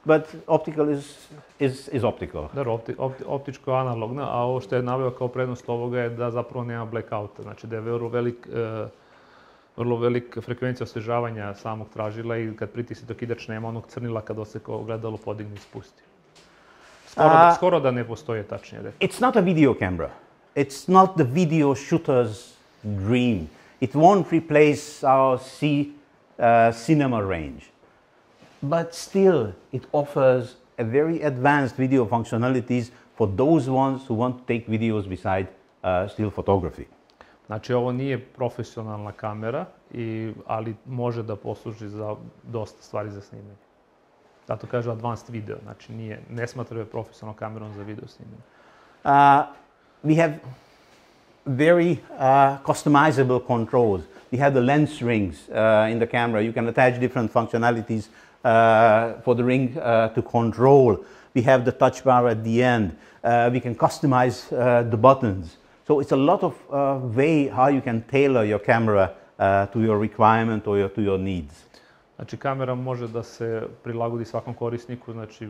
but optical is optical. Dobro, optičko je analogno, a ovo što je naveo kao prednost ovoga je da zapravo nema blackouta. Znači da je vrlo velik frekvencija osvježavanja samog tražila i kad pritisnete okidač nema onog crnila kad se ogledalo podigne i spusti. Skoro da ne postoje tačnije. It's not a video camera. It's not the video shooter's dream. It won't replace our cinema range. But still, it offers a very advanced video functionalities for those ones who want to take videos beside still photography. Znači, ovo nije profesionalna kamera, ali može da posluži za dosta stvari za snimanje. Zato kaže advanced video, znači ne smatraju profesionalnom kamerom za video snimanje. We have very customizable controls. We have the lens rings in the camera. You can attach different functionalities for the ring to control. We have the touch bar at the end. We can customize the buttons. So it's a lot of way how you can tailor your camera to your requirement or to your needs. Znači kamera može da se prilagodi svakom korisniku, znači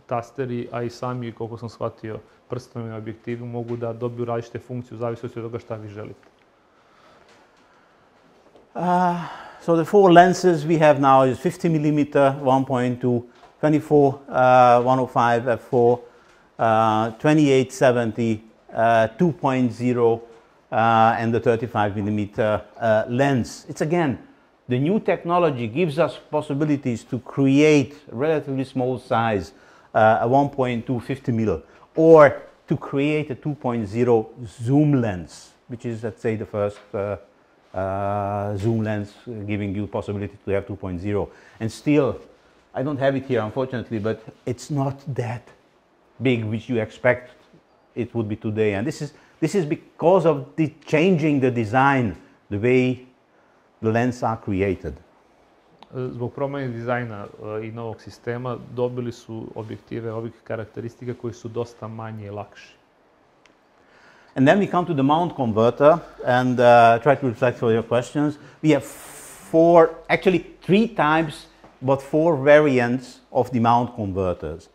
tasteri, a i sami, koliko sam shvatio, prstenovi objektivi mogu da dobiju različite funkcije u zavisnosti od toga šta vi želite. So the four lenses we have now is 50 mm 1.2, 24 105 f4, 2870 2.0 and the 35 mm lens. It's again, the new technology gives us possibilities to create a relatively small size, a 1.2 50 mm, or to create a 2.0 zoom lens, which is, let's say, the first zoom lens giving you possibility to have 2.0. And still, I don't have it here, unfortunately, but it's not that big, which you expect it would be today. And this is because of the changing the design, the way the lenses are created. Zbog promjene dizajna i novog sistema dobili su objektive ovih karakteristika koji su dosta manje i lakši. And then we come to the mount converter and try to reflect for your questions. We have three types, but four variants of the mount converters.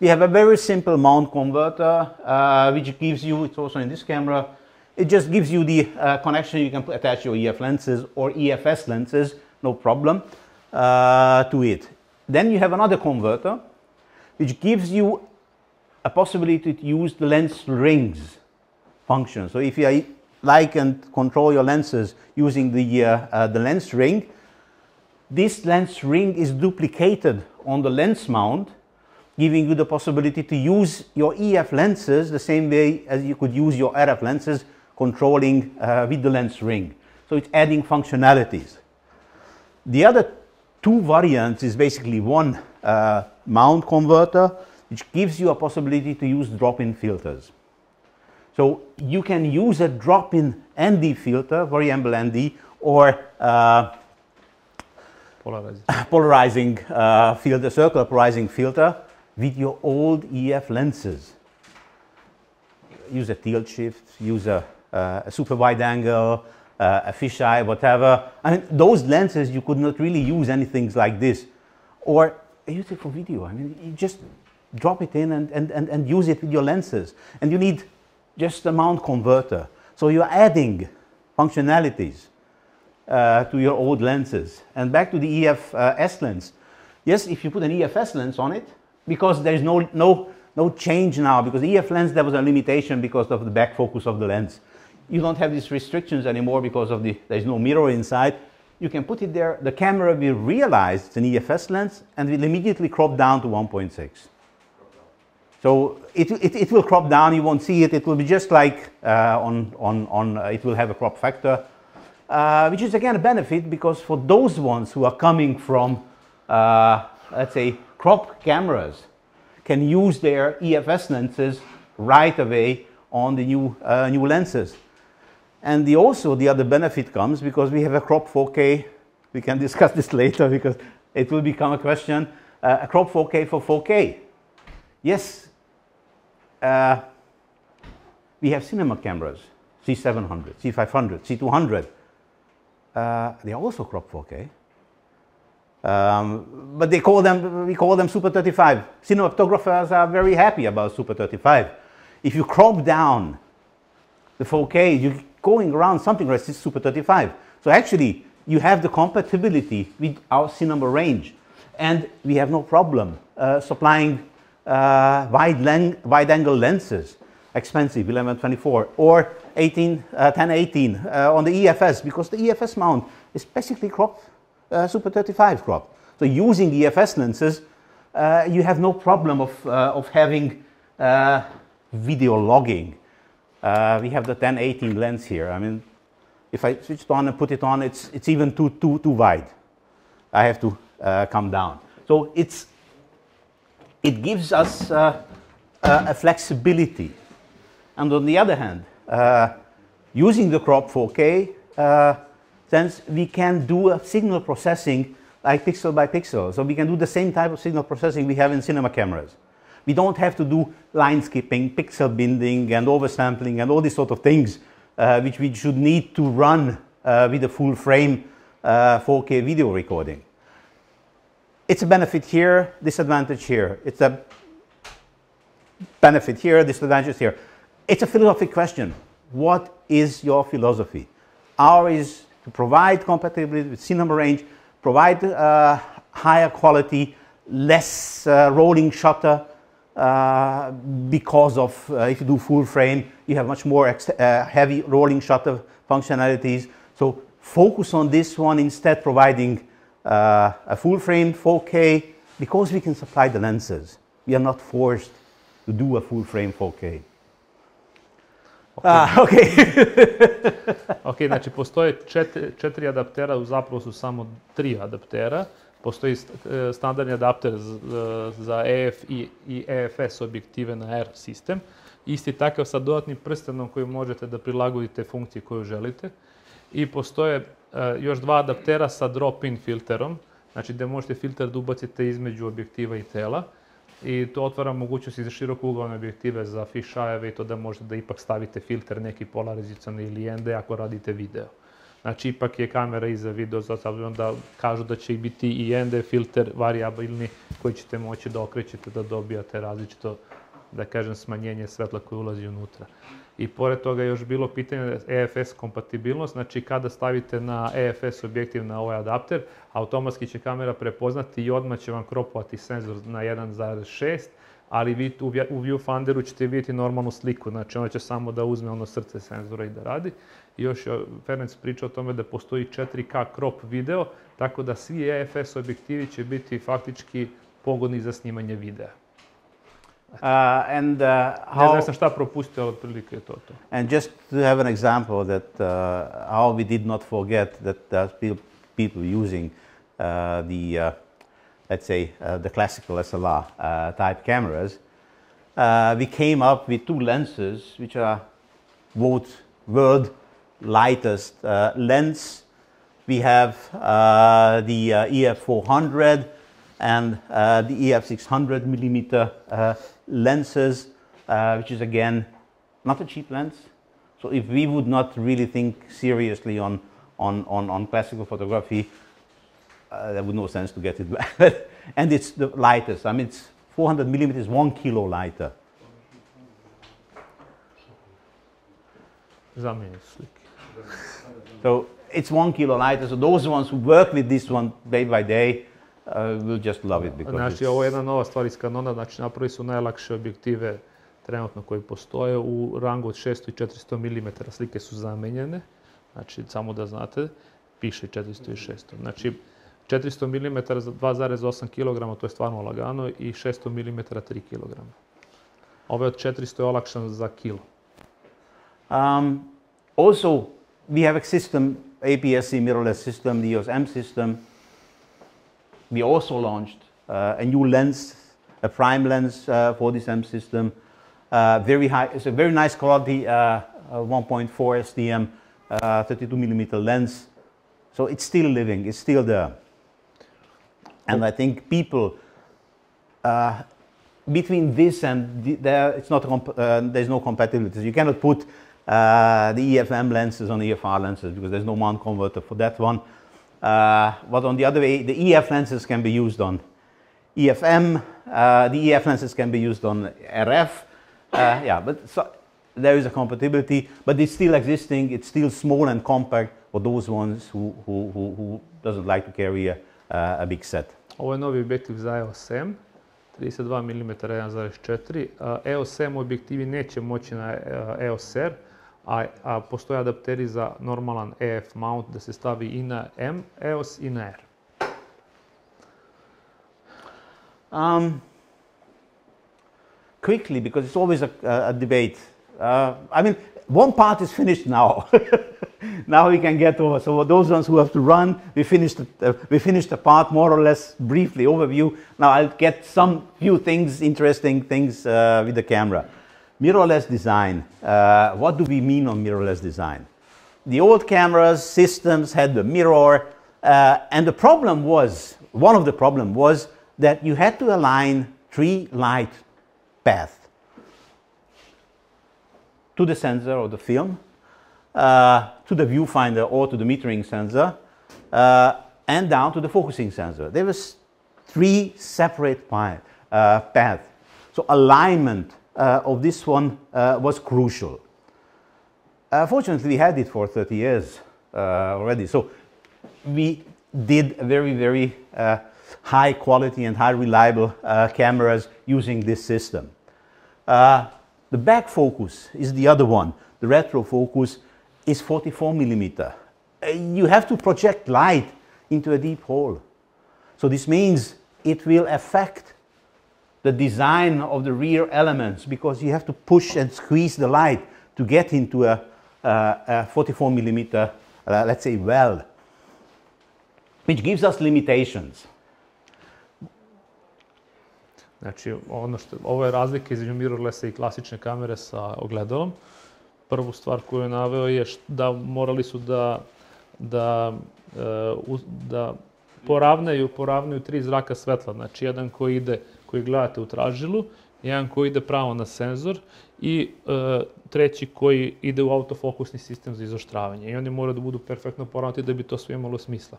We have a very simple mount converter, which gives you, it's also in this camera, It just gives you the connection. You can attach your EF lenses or EFS lenses, no problem, to it. Then you have another converter, which gives you a possibility to use the lens rings function. So if you like and control your lenses using the lens ring, this lens ring is duplicated on the lens mount, giving you the possibility to use your EF lenses the same way as you could use your RF lenses, controlling with the lens ring. So it's adding functionalities. The other two variants is basically one mount converter, which gives you a possibility to use drop-in filters. So you can use a drop-in ND filter, variable ND, or polarizing filter, circular polarizing filter with your old EF lenses. Use a tilt shift, use a super wide angle, a fisheye, whatever. I mean, those lenses you could not really use anything like this, or use it for video. I mean, you just drop it in and use it with your lenses, and you need just a mount converter. So you're adding functionalities to your old lenses. And back to the EFS lens. Yes, if you put an EFS lens on it, because there is no change now, because the EF lens, there was a limitation because of the back focus of the lens. You don't have these restrictions anymore because of there's no mirror inside. You can put it there, the camera will realize it's an EFS lens and will immediately crop down to 1.6. So it will crop down, you won't see it, it will be just like it will have a crop factor, which is again a benefit because for those ones who are coming from, let's say, crop cameras, can use their EFS lenses right away on the new lenses. And the other benefit comes because we have a crop 4K, we can discuss this later because it will become a question, a crop 4K for 4K. Yes, we have cinema cameras, C700, C500, C200. They are also crop 4K. But we call them Super 35. Cinematographers are very happy about Super 35. If you crop down the 4K, you're going around something like Super 35. So actually, you have the compatibility with our cinema range. And we have no problem supplying wide angle lenses, expensive 11-24 or 10-18 on the EFS, because the EFS mount is basically crop Super 35 crop. So using the EFS lenses, you have no problem of having video logging. We have the 10-18 lens here. I mean, if I switch it on and put it on, it's even too wide. I have to come down. So it gives us a flexibility. And on the other hand, using the crop 4K, since we can do a signal processing like pixel by pixel. So we can do the same type of signal processing we have in cinema cameras. We don't have to do line skipping, pixel binding, and oversampling, and all these sort of things, which we should need to run with a full frame 4K video recording. It's a benefit here, disadvantage here. It's a benefit here, disadvantage here. It's a philosophical question. What is your philosophy? Ours is to provide compatibility with cinema range, provide higher quality, less rolling shutter, because of if you do full frame, you have much more heavy rolling shutter functionalities. So focus on this one instead, providing a full frame 4K, because we can supply the lenses. We are not forced to do a full frame 4K. Ok, znači postoje četiri adaptera, zapravo su samo 3 adaptera. Postoji standardni adapter za EF i EFS objektive na R sistem. Isti takav sa dodatnim prstenom koji možete da prilagodite funkciji koju želite. I postoje još 2 adaptera sa drop-in filterom, znači gdje možete filter da ubacite između objektiva i tela. I to otvara mogućnosti za širokouglane objektive, za fisheye i to da možete da ipak stavite filter neki polarizacioni ili ND ako radite video. Znači ipak je kamera i za video, zato da kažu da će biti i ND filter variabilni koji ćete moći da okrećete da dobijate različito da kažem, smanjenje svetla koje ulazi unutra. I pored toga je još bilo pitanje EFS kompatibilnost, znači kada stavite na EFS objektiv na ovaj adapter, automatski će kamera prepoznati i odmah će vam kropovati senzor na 1.6, ali vi u viewfinderu ćete vidjeti normalnu sliku, znači ona će samo da uzme ono srce senzora i da radi. I još je Ferenc pričao o tome da postoji 4K crop video, tako da svi EFS objektivi će biti faktički pogodni za snimanje videa. Ne znam šta propustio, ali otprilike je to. And just to have an example that how we did not forget that there's people using let's say, the classical SLR type cameras, we came up with two lenses which are both world lightest lens. We have the EF400 and the EF600 millimeter lenses, which is again not a cheap lens. So if we would not really think seriously on classical photography, there would no sense to get it back. And it's the lightest. I mean, it's 400 millimeters, 1 kilo lighter. So it's 1 kilo lighter. So those ones who work with this one day by day will just love it. Znači, ovo je jedna nova stvar iz Canona. Znači, napravili su najlakše objektive trenutno koji postoje u rangu od 600 i 400 mm. Slike su zamenjene. Znači, samo da znate, piše 400 i 600. Znači, 400 mm za 2,8 kg, to je stvarno lagano, i 600 mm 3 kg. Ove od 400 je olakšan za kilo. Also, we have a system, APS-C mirrorless system, the EOS M system. We also launched a new lens, a prime lens for this M system. Very high, it's a very nice quality 1.4 STM 32 mm lens. So it's still living, it's still there. And I think people, between this and it's not there's no compatibility. You cannot put the EFM lenses on EFR lenses because there's no mount converter for that one. But on the other way, the EF lenses can be used on EFM. The EF lenses can be used on RF. But there is a compatibility, but it's still existing. It's still small and compact for those ones who doesn't like to carry a big set. Ovo je novi objektiv za EOS M, 32 mm 1.4. EOS M objektivi neće moći na EOS R, a postoje adapteri za normalan EF mount da se stavi i na M EOS i na R. Quickly, because it's always a debate. I mean, one part is finished now. Now we can get over. So those ones who have to run, we finished the part more or less briefly overview. Now I'll get some few things, interesting things with the camera. Mirrorless design. What do we mean on mirrorless design? The old cameras, systems had the mirror, and the problem was, one of the problems was that you had to align 3 light paths to the sensor or the film, to the viewfinder or to the metering sensor, and down to the focusing sensor. There was 3 separate paths. So alignment of this one was crucial. Fortunately, we had it for 30 years already. So we did very, very high quality and high reliable cameras using this system. The back focus is the other one. The retro focus is 44 mm. You have to project light into a deep hole. So this means it will affect the design of the rear elements because you have to push and squeeze the light to get into a 44 mm, let's say, well, which gives us limitations. Znači, ovo je razlika između mirrorlessa i klasične kamere sa ogledalom. Prvu stvar koju je naveo je da morali su da poravnaju 3 zraka svetla. Znači, jedan koji gledate u tražilu, jedan koji ide pravo na senzor i treći koji ide u autofokusni sistem za izoštravanje. I oni moraju da budu perfektno poravnati da bi to sve imalo smisla.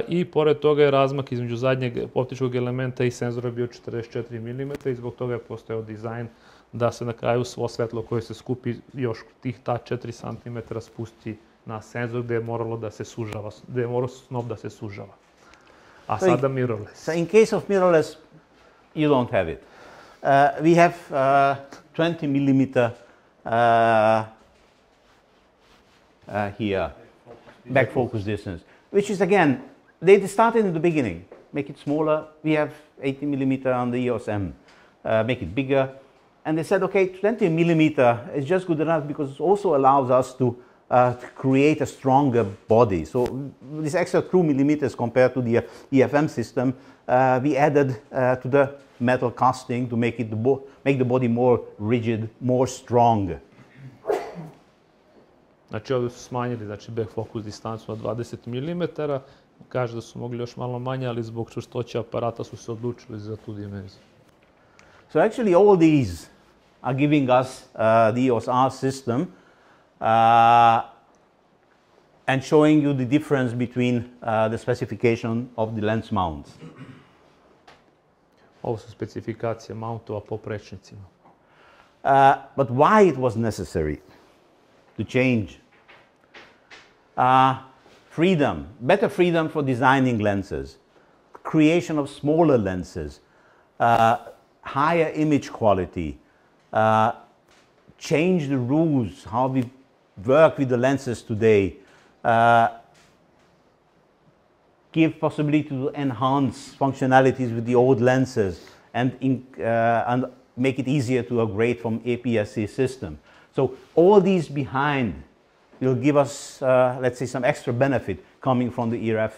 I pored toga je razmak između zadnjeg optičkog elementa i senzora bio 44 mm i zbog toga je postojao dizajn da se na kraju svo svetlo koje se skupi još ta 4 cm spusti na senzor gde je moralo da se sužava, gde je morao snop da se sužava. A sada mirrorless. So in case of mirrorless, you don't have it. We have 20 mm here, back focus distance, which is again, they started in the beginning, make it smaller. We have 80 mm on the EOS M, make it bigger. And they said, okay, 20 mm is just good enough because it also allows us to create a stronger body. So this extra 2 mm compared to the EFM system, we added to the metal casting to make the body more rigid, more strong. Znači ovdje su smanjili back focus distancu na 20 mm, kaže da su mogli još malo manje, ali zbog čvrstoće aparata su se odlučili za tu dimenziju. So actually all these are giving us the EOS R system and showing you the difference between the specification of the lens mounts. Ovo su specifikacije mountova po prečnicima. But why it was necessary to change? Freedom, better freedom for designing lenses, creation of smaller lenses, higher image quality, change the rules, how we work with the lenses today, give possibility to enhance functionalities with the old lenses and make it easier to upgrade from APS-C system. So all these behind will give us, let's say, some extra benefit coming from the ERF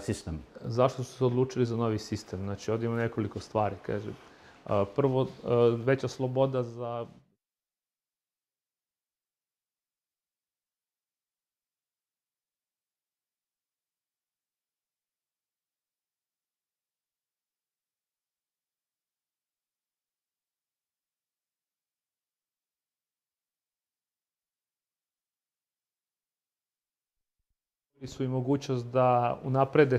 system. Zašto su se odlučili za novi sistem? Znači, ovdje ima nekoliko stvari, kaže. Prvo, veća sloboda za su i mogućnost da unaprede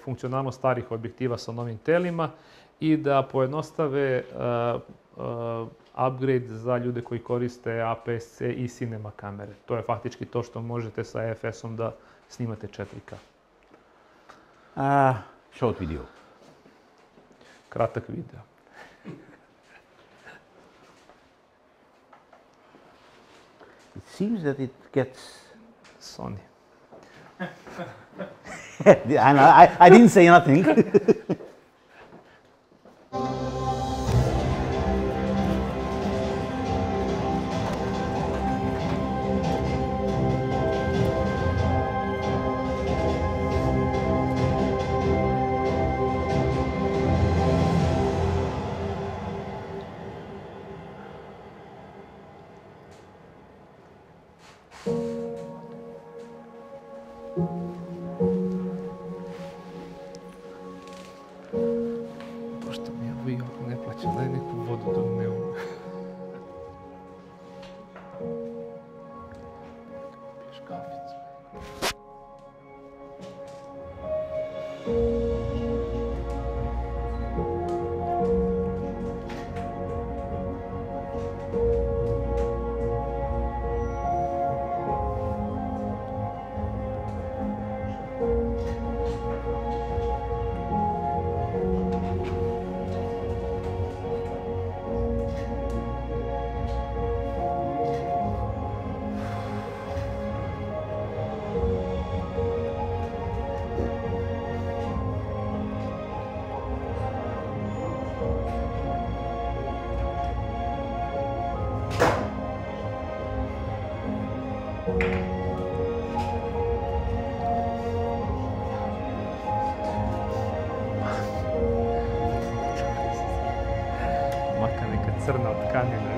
funkcionalnost starih objektiva sa novim telima i da pojednostave upgrade za ljude koji koriste APS-C i cinema kamere. To je faktički to što možete sa EFS-om da snimate 4K. Short video. Kratak video. It seems that it gets... Sony. I didn't say nothing. Maka neka crna tkanina.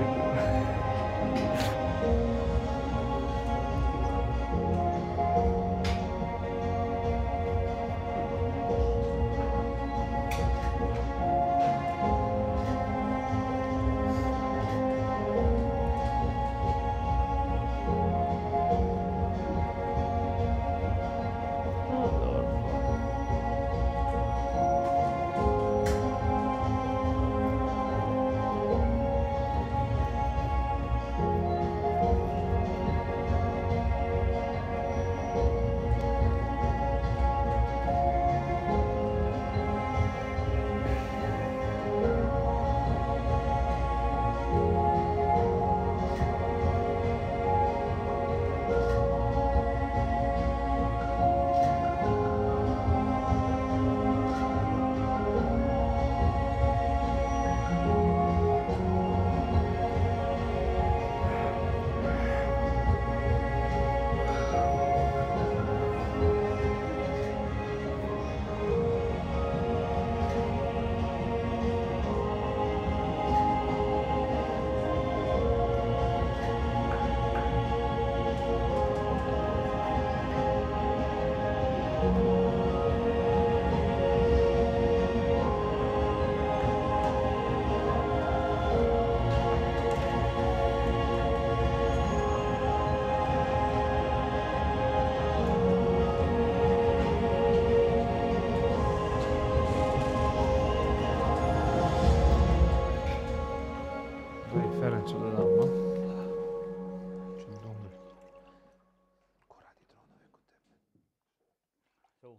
So,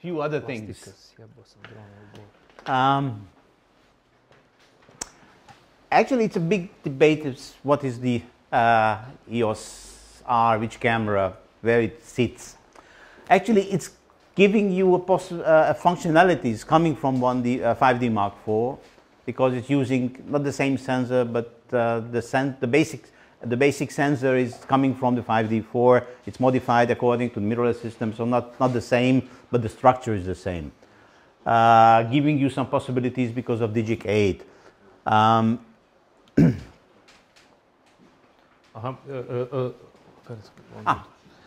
few other things. Actually, it's a big debate. It's what is the EOS R, which camera, where it sits. Actually, it's giving you a functionalities coming from the 5D Mark IV, because it's using not the same sensor, but the basic sensor is coming from the 5D4. It's modified according to the mirrorless system, so not the same, but the structure is the same. Giving you some possibilities because of Digic 8.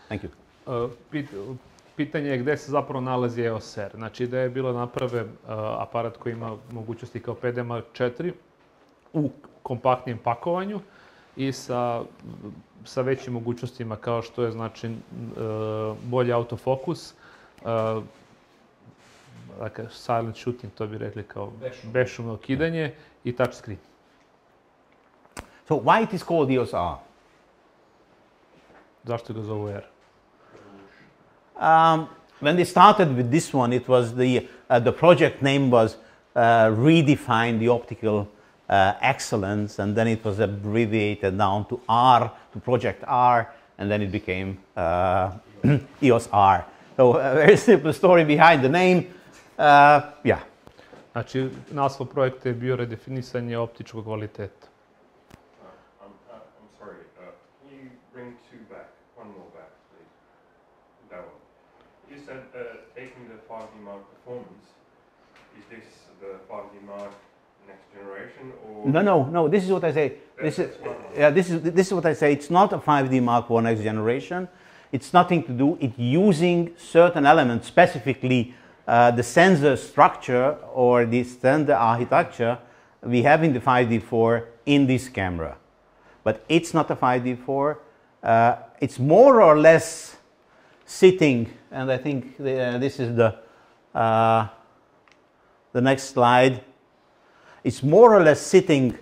Thank you. Pitanje je gdje se zapravo nalazi EOS R. Znači, ideja je bilo naprave aparat koji ima mogućnosti kao PD Mark IV u kompaktnijem pakovanju i sa većim mogućnostima kao što je, znači, bolji autofokus, dakle, silent shooting, to bi rekli kao bešumno kidanje i touchscreen. So why it is called EOS R? Zašto ga zovu R? When they started with this one, it was the project name was redefine the optical excellence, and then it was abbreviated down to R, to Project R, and then it became EOS R. So a very simple story behind the name. Yeah. Znači, naslov projekta je bio redefinisanje optičkog kvaliteta. I'm sorry, can you bring one more back, please? That one. You said taking the 5D Mark performance, is this the 5D Mark next generation, or? No, this is what I say. This is what I say. It's not a 5D Mark I next generation. It's nothing to do. It's using certain elements, specifically the sensor structure or the standard architecture we have in the 5D4 in this camera. But it's not a 5D4. It's more or less sitting, and I think this is the next slide. It's more or less sitting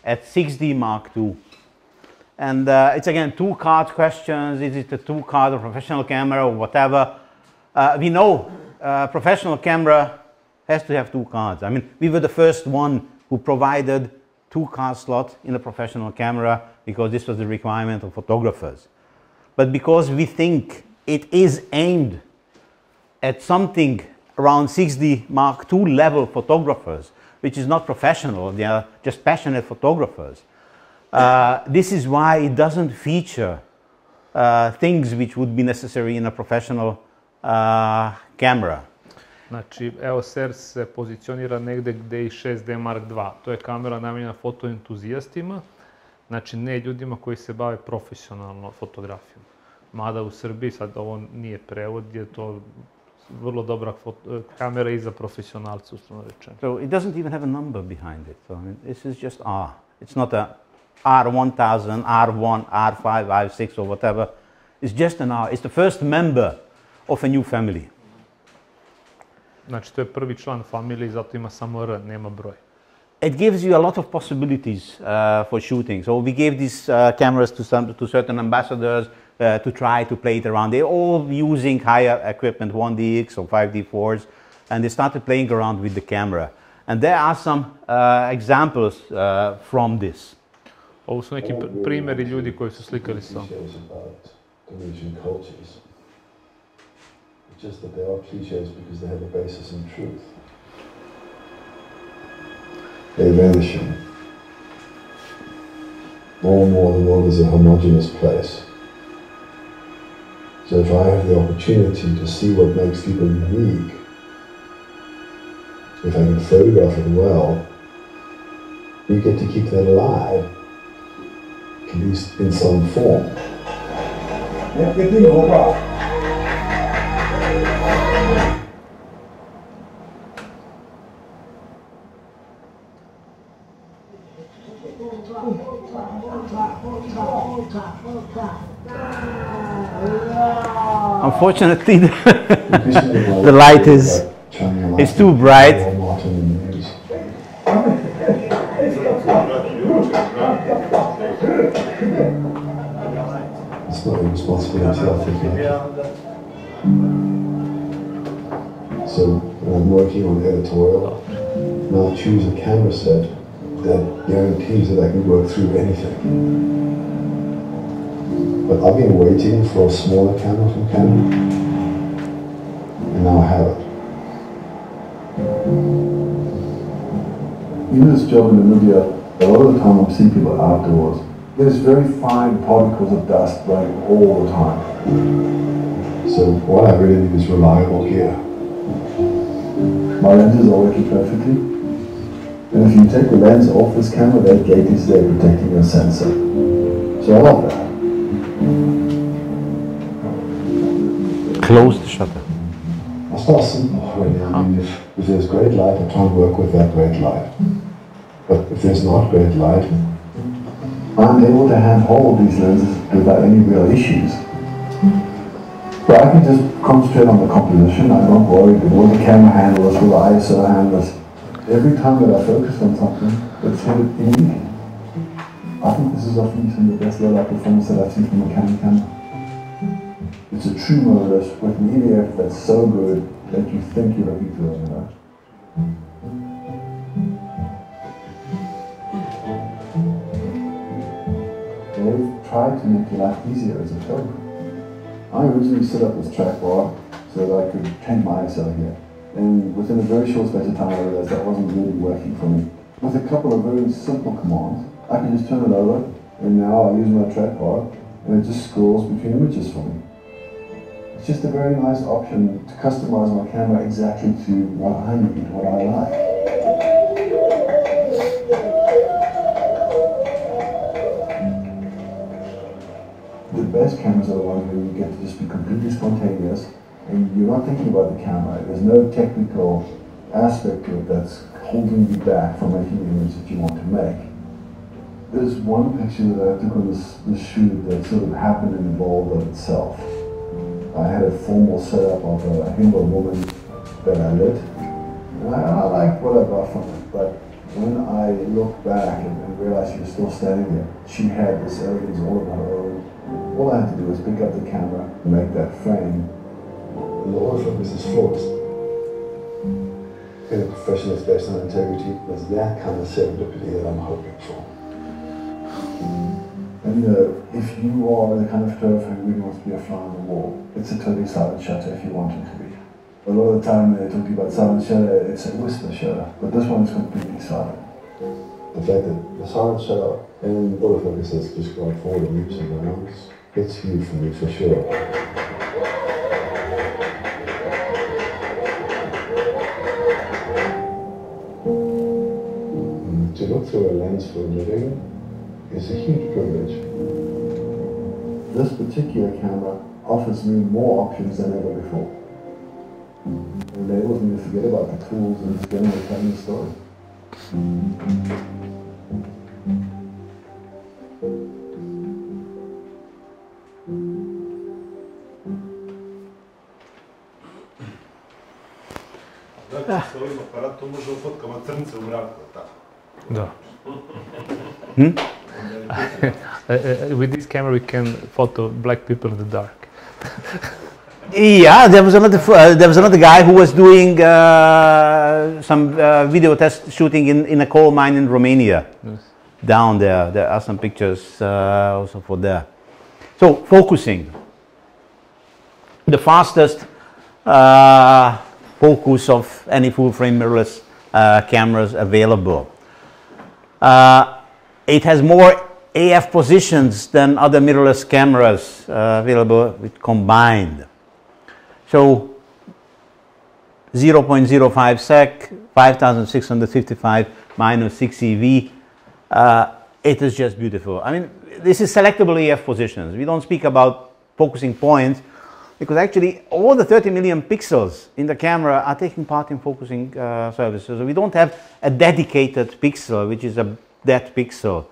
at 6D Mark II. And it's again two-card questions. Is it a two-card or professional camera or whatever? We know professional camera has to have two cards. I mean, we were the first one who provided two-card slot in a professional camera because this was the requirement of photographers. But because we think it is aimed at something around 6D Mark II level photographers, which is not professional, they are just passionate photographers. This is why it doesn't feature things which would be necessary in a professional camera. Znači, EOS R se pozicionira negde gde i 6D Mark II. To je kamera namenjena fotoentuzijastima, znači ne ljudima koji se bave profesionalno fotografijom. Mada u Srbiji, sad ovo nije prevod, je to vrlo dobra kamera i za profesionalce, uslovno rečeno. So it doesn't even have a number behind it. So I mean, this is just R. It's not a R1000, R1, R5, R6 or whatever. It's just an R. It's the first member of a new family. Znači, to je prvi član familije, zato ima samo R, nema broj. It gives you a lot of possibilities for shooting. So we gave these cameras to certain ambassadors to try to play it around. They're all using higher equipment, 1DX or 5D4s, and they started playing around with the camera. And there are some examples from this. Ovo su neki primjeri ljudi koji su slikali sa. Just that they are cliches because they have a basis in truth. They're vanishing. More and more the world is a homogeneous place. So if I have the opportunity to see what makes people unique, if I can photograph it well, we get to keep that alive, at least in some form. Unfortunately, the light is too bright. It's not a responsibility, I think. So when I'm working on editorial, now choose a camera set that guarantees that I can work through anything. But I've been waiting for a smaller camera from Canon, and now I have it. In this job in Namibia, a lot of the time I'm seeing people outdoors. There's very fine particles of dust running all the time. So what I really need is reliable gear. My lenses are working perfectly. And if you take the lens off this camera, that gate is there protecting your sensor. So I love that. Close the shutter. I start simple really. I mean, if there's great light, I try and work with that great light. But if there's not great light, I'm able to handhold these lenses without any real issues. But I can just concentrate on the composition. I'm not worried with the camera handlers, with the ISO handlers. Every time that I focus on something, it's headed immediately. I think this is often some of the best low-light performance that I've seen from a Canon camera. It's a true mirrorless with an EVF that's so good that you think you're looking through a mirror. They've tried to make your life easier as a photographer. I originally set up this track bar so that I could change my ISO here. And within a very short space of time I realized that wasn't really working for me. With a couple of very simple commands, I can just turn it over, and now I use my track bar, and it just scrolls between images for me. It's just a very nice option to customize my camera exactly to what I need, what I like. The best cameras are the ones where you get to just be completely spontaneous and you're not thinking about the camera. There's no technical aspect to it that's holding you back from making the image that you want to make. There's one picture that I took on this shoot that sort of happened and evolved of itself. I had a formal setup of a Himba woman that I lit, and I liked what I got from it, but when I look back and realized she was still standing there, she had this elegance all of her own. All I had to do was pick up the camera and make that frame. And the autofocus is flawless. Being a professional is based on integrity. There's that kind of serendipity that I'm hoping for. And if you are the kind of photographer who really wants to be a fly on the wall, it's a totally silent shutter if you want it to be. A lot of the time when they talk about silent shutter, it's a whisper shutter, but this one is completely silent. The fact that the silent shutter and autofocus has just gone forward and leaps and bounds, it's huge for me for sure. To look through a lens for a living is a huge privilege. This particular camera offers me more options than ever before. It enables me to forget about the tools and just get on with telling the story. Znači, s ovim aparatom može ufotkama crnce u mraku, tako? Da. With this camera we can photo black people in the dark. Yeah, there was another guy who was doing some video test shooting in a coal mine in Romania. Yes. Down there, there are some pictures also for there. So focusing, the fastest focus of any full-frame mirrorless cameras available. It has more AF positions than other mirrorless cameras available with combined. So 0.05 sec, 5655 minus 6 EV. It is just beautiful. I mean, this is selectable AF positions. We don't speak about focusing points because actually all the 30 million pixels in the camera are taking part in focusing services. So we don't have a dedicated pixel, which is a dead pixel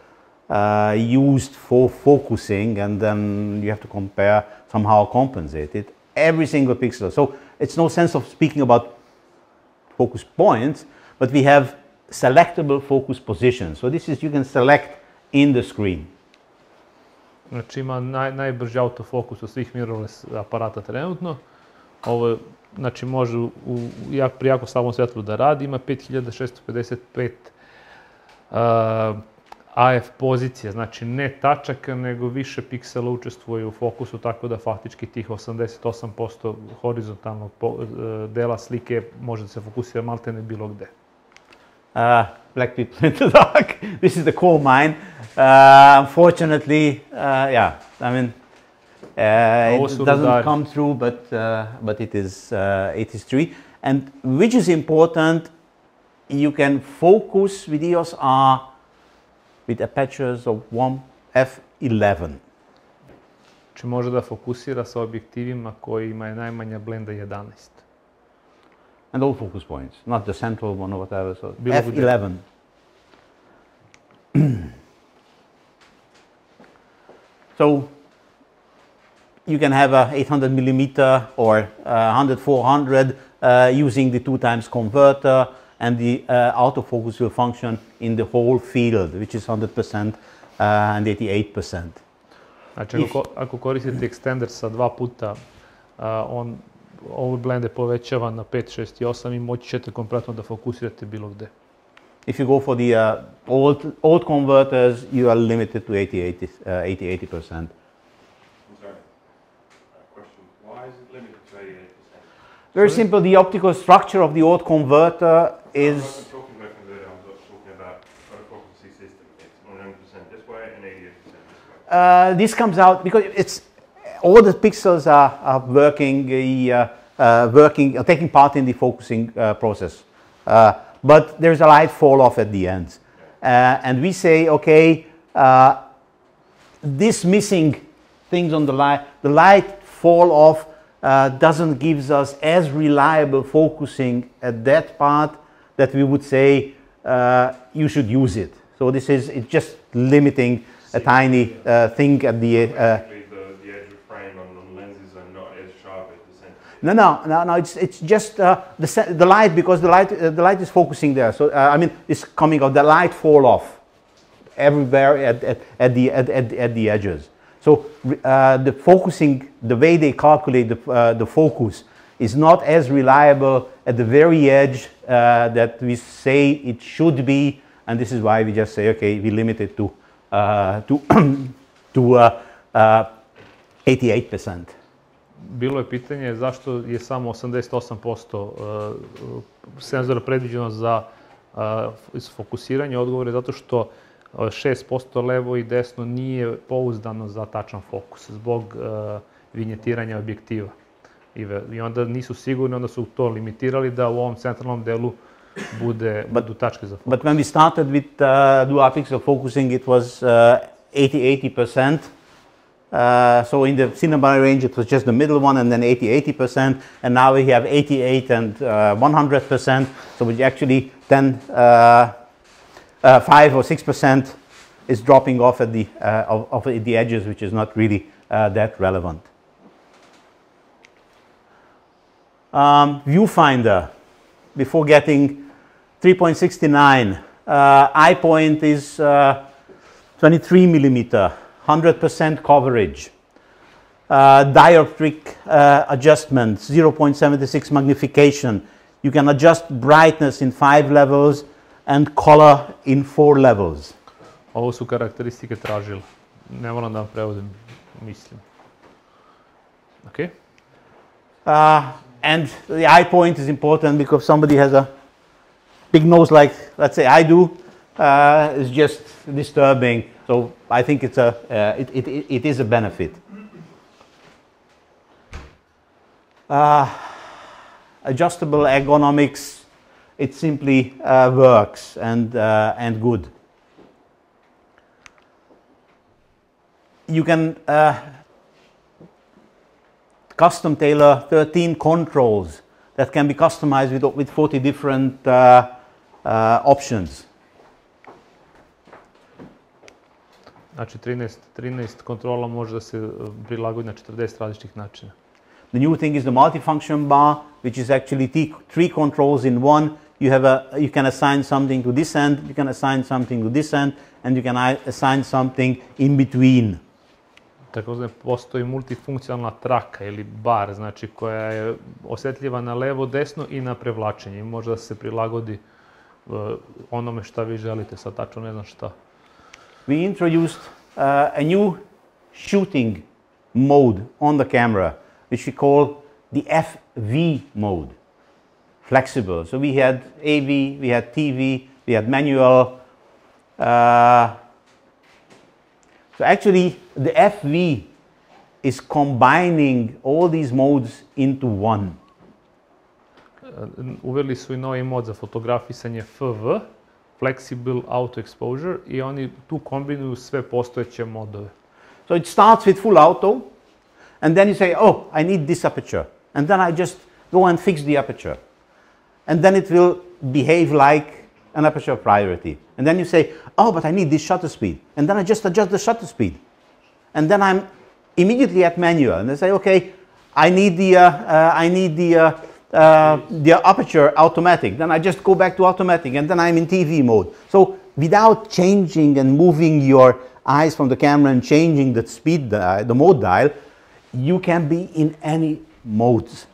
used for focusing, and then you have to compare, somehow compensate it. Every single pixel. So it's no sense of speaking about focus points, but we have selectable focus positions. So this is, you can select in the screen. Znači ima najbrži autofokus od svih mirrorless aparata trenutno. Ovo znači može pri jako slabom svjetlu da radi, ima 5655 AF pozicija, znači ne tačaka, nego više piksela učestvuje u fokusu, tako da faktički tih 88% horizontalnog dela slike može da se fokusira maltene bilo gde. Black people in the dark, this is the coal mine. Unfortunately, yeah, I mean, it doesn't come through, but it is true. And which is important, you can focus with EOS R with apertures of 1 f11. Znači može da fokusira sa objektivima kojima je najmanja blenda 11. And all focus points, not the central one or whatever, so f11. So you can have a 800 millimeter or 100-400 using the 2x converter, and the autofocus will function in the whole field, which is 100% and 88%. Znači, ako koristite extender sa 2 puta, on ovo blende povećava na 5, 6 i 8 i moći ćete kompletno da fokusirate bilo gde. If you go for the old converters, you are limited to 80%. Very simple, the optical structure of the old converter is... I'm not talking about converter, I'm talking about autofocus system. It's 100% this way and 88% this way. This comes out because it's all the pixels are taking part in the focusing process. But there's a light fall off at the end. And we say, okay, this missing things on the light fall off doesn't give us as reliable focusing at that part that we would say you should use it. So this is it's just limiting a tiny thing at the. The edge of frame on lenses are not as sharp as the center. No. It's just the light, because the light is focusing there. So I mean, it's coming out. The light fall off everywhere at the edges. So the focusing, the way they calculate the focus, is not as reliable at the very edge that we say it should be, and this is why we just say, okay, we limit it to 88%. Bilo je pitanje zašto je samo 88% senzora predviđeno za fokusiranje. Odgovor je zato što 6% levo i desno nije pouzdano za tačan fokus zbog vinjetiranja objektiva. I onda nisu sigurni, onda su to limitirali da u ovom centralnom delu budu tačke za fokus. But when we started with dual pixel focusing, it was 80%. So in the cinema range, it was just the middle one, and then 80%, and now we have 88 and 100%. So we actually then 5 or 6% is dropping off at the edges, which is not really that relevant. Viewfinder, before getting 3.69, eye point is 23 millimeter, 100% coverage. Dioptric adjustment, 0.76 magnification. You can adjust brightness in 5 levels and color in 4 levels. Ovo su karakteristike tražila. Ne moram da vam prevodim, mislim. Okay. And the eye point is important because somebody has a big nose like, let's say, I do. It's just disturbing. So I think it's it is a benefit. Adjustable ergonomics, it simply works and good. You can custom tailor 13 controls that can be customized with 40 different options. Znači 13 kontrola može da se prilagodi na 40 različitih načina. The new thing is the multifunction bar, which is actually 3 controls in one. You can assign something to this end, you can assign something to this end, and you can assign something in between. takozvane postoji multifunkcionalna traka ili bar, znači koja je osjetljiva na levo, desno i na prevlačenje. Može da se prilagodi onome šta vi želite, sad tačno ne znam šta. We introduced a new shooting mode on the camera, which we call the FV mode, flexible. So we had AV, we had TV, we had manual. So actually, the FV is combining all these modes into one. Uveli su i novi mod za fotografisanje FV, Flexible Auto Exposure, i oni tu kombinuju sve postojeće modove. So it starts with full auto, and then you say, oh, I need this aperture. And then I just go and fix the aperture. And then it will behave like an aperture priority. And then you say, oh, but I need this shutter speed. And then I just adjust the shutter speed. And then I'm immediately at manual. And I say, okay, I need the aperture automatic. Then I just go back to automatic. And then I'm in TV mode. So without changing and moving your eyes from the camera and changing the speed, the mode dial, you can be in any modes.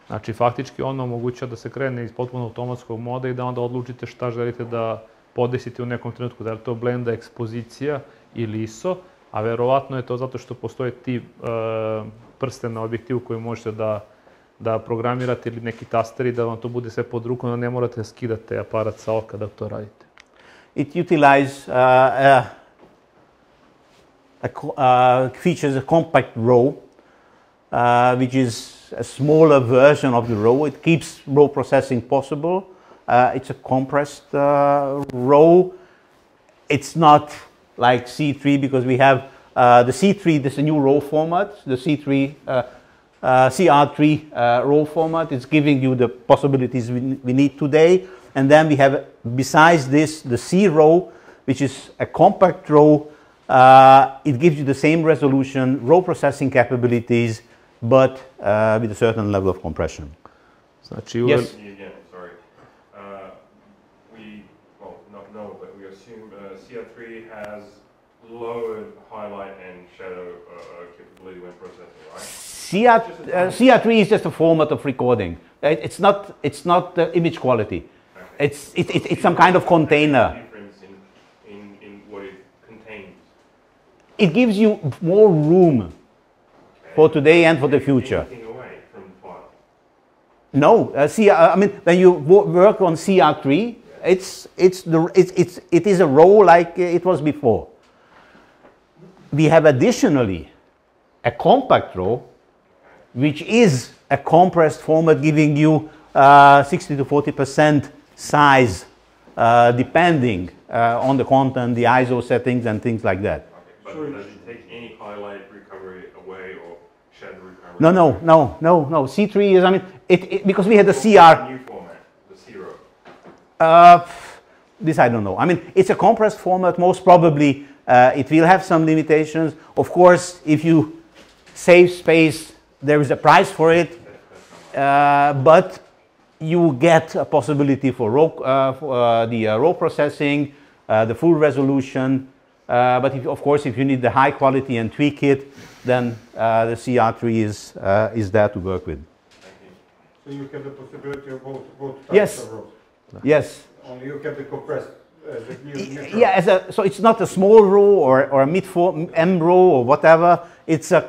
Znači, faktički ono omogućava da se krene iz potpuno automatskog moda i da onda odlučite šta želite da podesite u nekom trenutku. Da li to blenda, ekspozicija ili ISO, a verovatno je to zato što postoje ti prste na objektivu koji možete da programirate ili neki tasteri da vam to bude sve pod rukom, da ne morate da skidate aparat sa oka da to radite. It utilizes features a compact RAW, which is a smaller version of the RAW. It keeps RAW processing possible. It's a compressed RAW. It's not like C3 because we have the C3, this is a new RAW format, the C3, CR3 RAW format. It's giving you the possibilities we need today. And then we have, besides this, the C RAW, which is a compact RAW. It gives you the same resolution, RAW processing capabilities, but with a certain level of compression. Znači, yes? Again, sorry. But we assume CR3 has lowered highlight and shadow capability when processing, right? CR3 is just a format of recording. It's not the image quality. Okay. It's some kind of container. Difference in what it contains. It gives you more room for today and for the future. Anything away from the file? No, I mean when you work on CR3, it is a RAW like it was before. We have additionally a compact RAW, which is a compressed format giving you 60 to 40% size, depending on the content, the ISO settings, and things like that. Okay, but does it take any highlight recovery away or shadow recovery? No. C3 is, I mean, because we had the CR. New format, the C-RAW. This I don't know. I mean, it's a compressed format. Most probably, it will have some limitations. Of course, if you save space, there is a price for it. But you get a possibility for the RAW processing, the full resolution. But of course, if you need the high quality and tweak it, then the CR3 is there to work with. So you have the possibility of both types yes. of RAW? Yes. Only you have the compressed. Yeah, so it's not a small RAW or a mid-form M RAW or whatever. It's a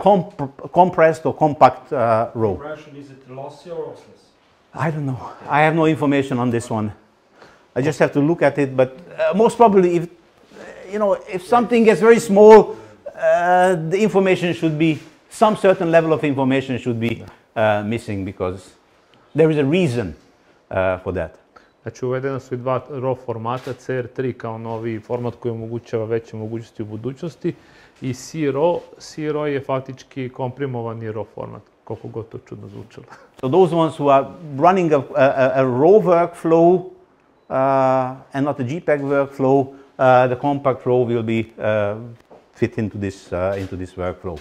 compressed or compact RAW. Compression, is it lossy or lossless? I don't know. I have no information on this one. I just have to look at it. But most probably, if something gets very small, the information should be, some certain level of information should be missing because there is a reason for that. Znači, uvedena su i dva RAW formata, CR3 kao novi format koji omogućava veće mogućnosti u budućnosti i C-RAW je faktički komprimovani RAW format, koliko god to čudno zvučalo. So those ones who are running a RAW workflow and not a JPEG workflow, the compact RAW will be fit into this workflow.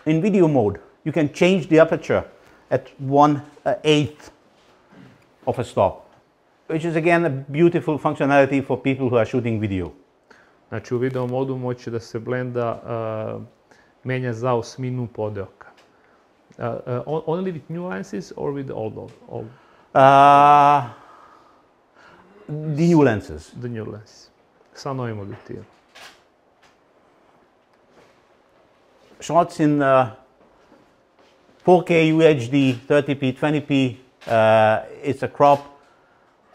In video mode, you can change the aperture at 1/8 of a stop, which is again a beautiful functionality for people who are shooting video. Znači u video modu moći da se blenda menja za osminu podeoka. Only with new lenses or with old? The new lenses. The new lenses. Sa novim objektivom. Shots in 4K UHD, 30p, 20p, it's a crop.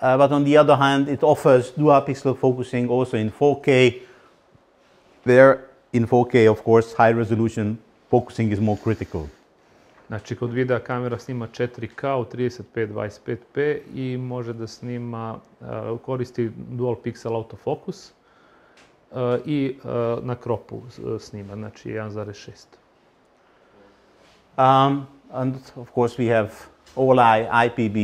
But on the other hand, it offers dual pixel focusing also in 4K. There, in 4K, of course, high resolution focusing is more critical. Znači, kod videa kamera snima 4K u 35-25p i može da snima, koristi dual pixel autofocus i na kropu snima, znači 1.6. And of course we have all IPB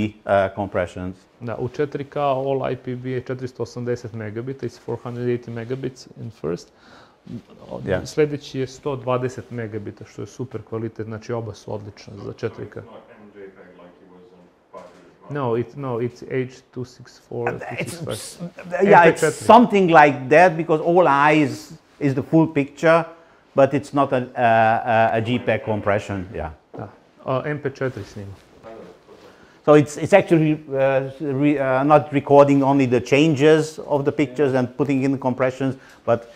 compressions. Da, u 4K all IPB je 480 megabita, it's 480 megabits in first. Yeah. Sljedeći je 120 megabita, što je super kvalitet, znači oba su odlična za 4K. No, it's H.264. It's something like that because all eyes is the full picture, but it's not a JPEG compression. Yeah. MP4 snima. So it's actually not recording only the changes of the pictures and putting in the compressions, but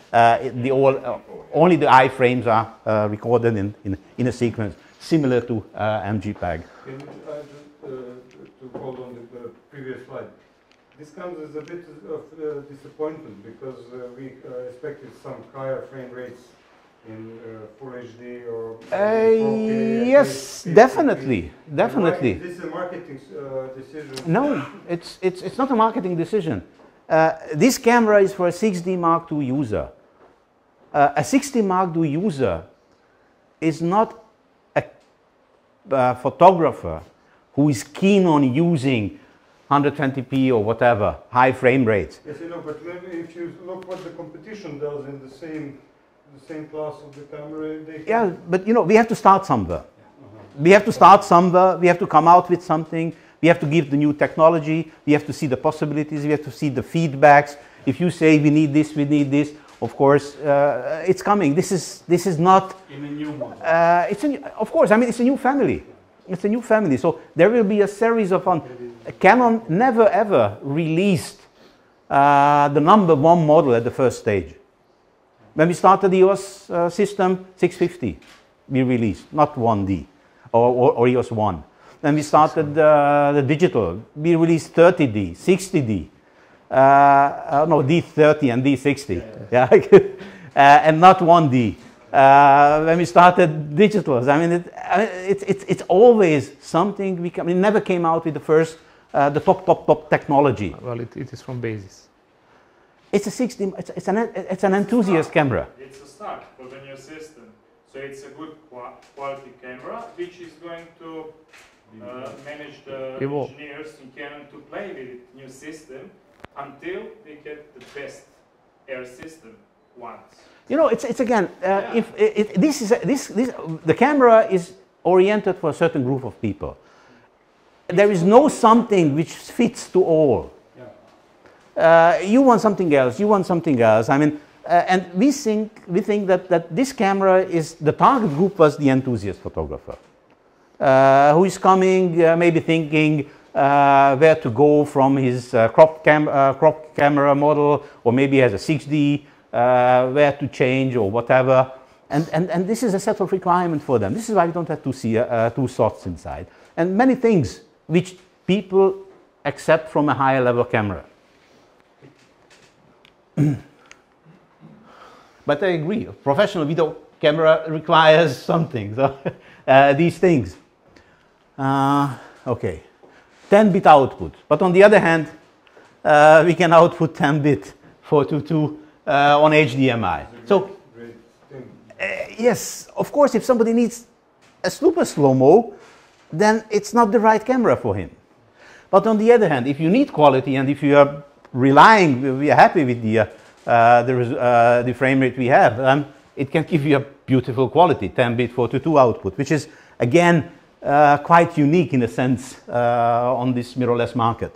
only the iframes are recorded in a sequence, similar to MJPEG. To hold on the previous slide. This comes as a bit of disappointment because we expected some higher frame rates in Full HD or 4K. Yes, definitely. Is this a marketing decision? No, it's not a marketing decision. This camera is for a 6D Mark II user. A 6D Mark II user is not a photographer who is keen on using 120p or whatever, high frame rates. Yes, I know, but maybe if you look what the competition does in the same class of the camera, yeah, but you know, we have to start somewhere. We have to start somewhere, we have to come out with something, we have to give the new technology, we have to see the possibilities, we have to see the feedbacks. If you say we need this, of course, it's coming. This is not... In a new one. Of course, I mean, it's a new family. It's a new family, so there will be a series of... Canon never ever released the #1 model at the first stage. When we started the EOS system, 650 we released, not 1D or EOS 1. Then we started the digital, we released 30D, 60D, no, D30 and D60, yeah. And not 1D. When we started digitals, I mean, it's always something we never came out with the first, the top technology. Well, it is from basis. It's a 60. It's an enthusiast camera. It's a start for the new system, so it's a good quality camera, which is going to manage the engineers in Canon to play with the new system until we get the best air system once. You know, it's again, the camera is oriented for a certain group of people. There is no something which fits to all. You want something else. You want something else. I mean, and we think that this camera is the target group was the enthusiast photographer, who is coming, maybe thinking where to go from his crop camera model, or maybe has a 6D. Where to change or whatever, and this is a set of requirements for them. This is why we don't have two slots inside, and many things which people accept from a higher level camera. But I agree, a professional video camera requires something. So these things. Okay, 10-bit output, but on the other hand, we can output 10-bit 422. On HDMI. So, yes, of course, if somebody needs a super slow-mo, then it's not the right camera for him. But on the other hand, if you need quality and if you are relying, we are happy with the frame rate we have, it can give you a beautiful quality, 10-bit 422 output, which is, again, quite unique in a sense on this mirrorless market.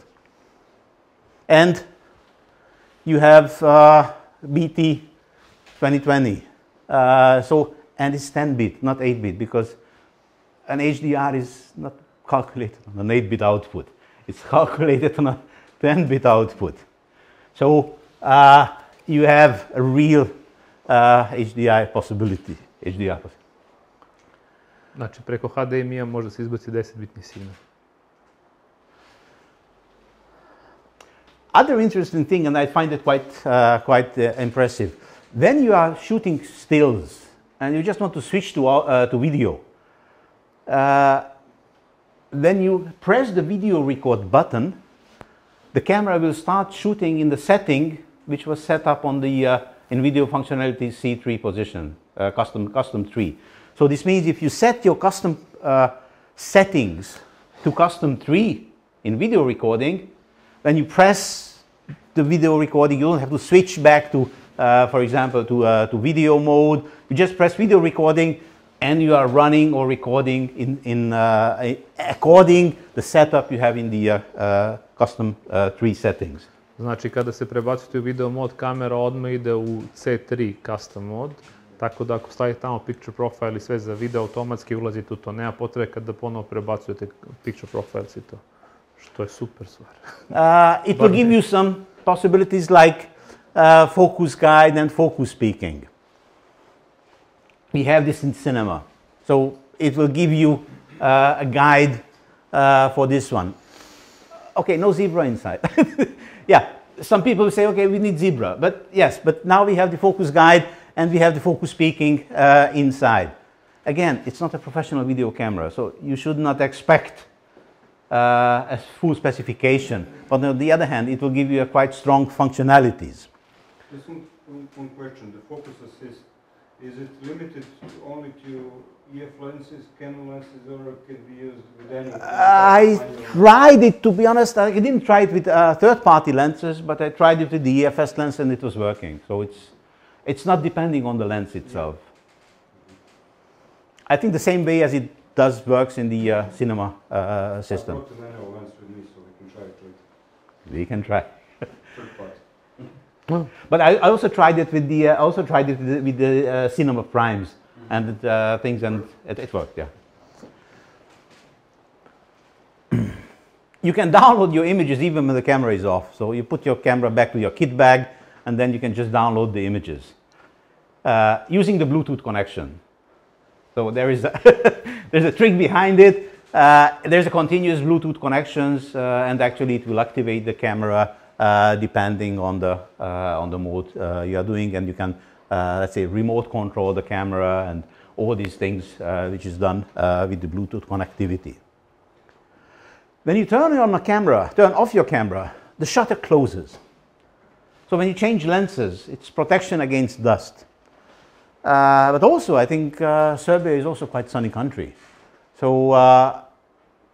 And you have BT 2020. And it's 10-bit, not 8-bit, because an HDR is not calculated on an 8-bit output. It's calculated on a 10-bit output. So you have a real HDR possibility. Znači, preko HDMI-a može se izbaci 10-bitni signal. Other interesting thing, and I find it quite impressive, when you are shooting stills and you just want to switch to video, when you press the video record button, the camera will start shooting in the setting which was set up on the in video functionality C3 position, custom 3. So this means if you set your custom settings to custom 3 in video recording, when you press the video recording, you don't have to switch back to, for example, to video mode. You just press video recording and you are running or recording according the setup you have in the custom 3 settings. Znači, kada se prebacite u video mod, kamera odmah ide u C3 custom mod, tako da ako stavite tamo picture profile i sve za video, automatski ulazite u to. Nema potrebe kada ponovo prebacujete picture profiles i to, što je super stvar. It will give you some possibilities like focus guide and focus speaking. We have this in cinema, so it will give you a guide for this one. Okay, no zebra inside. Yeah, some people say, okay, we need zebra, but yes, but now we have the focus guide and we have the focus speaking inside. Again, it's not a professional video camera, so you should not expect a full specification, but on the other hand, it will give you a quite strong functionalities. Just one question, the focus assist, is it limited only to EF lenses, Canon lenses, or it can be used with any? I tried it, to be honest. I didn't try it with third-party lenses, but I tried it with the EFS lens and it was working. So it's not depending on the lens itself. I think the same way as it works in the cinema system. I brought the manual lens with me, so we can try it. We can try. Third-party. But I also tried it with the cinema primes and things, and it worked. Yeah. You can download your images even when the camera is off. So you put your camera back to your kit bag, and then you can just download the images using the Bluetooth connection. So there's a trick behind it. There's a continuous Bluetooth connections, and actually it will activate the camera depending on the mode you are doing, and you can let's say remote control the camera and all these things which is done with the Bluetooth connectivity. When you turn off your camera, the shutter closes. So when you change lenses, it's protection against dust. But also, I think Serbia is also quite sunny country. So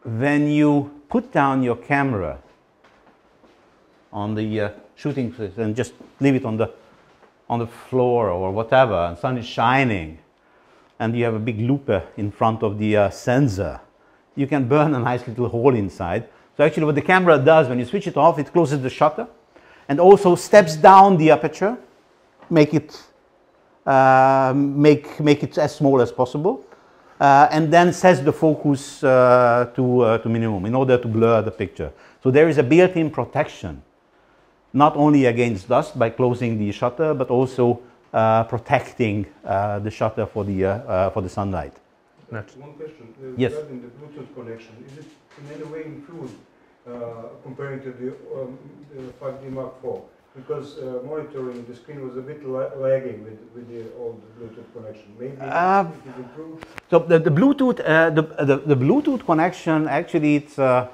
when you put down your camera on the shooting place and just leave it on the floor or whatever, and sun is shining, and you have a big loupe in front of the sensor, you can burn a nice little hole inside. So actually what the camera does, when you switch it off, it closes the shutter and also steps down the aperture, make it as small as possible, and then sets the focus to minimum in order to blur the picture. So there is a built-in protection, not only against dust by closing the shutter, but also protecting the shutter for the sunlight. One question, yes. Regarding the Bluetooth connection, is it in any way improved comparing to the 5D Mark IV? Because monitoring the screen was a bit lagging with the old Bluetooth connection. Maybe it is improved. So the Bluetooth, the Bluetooth connection, actually it's a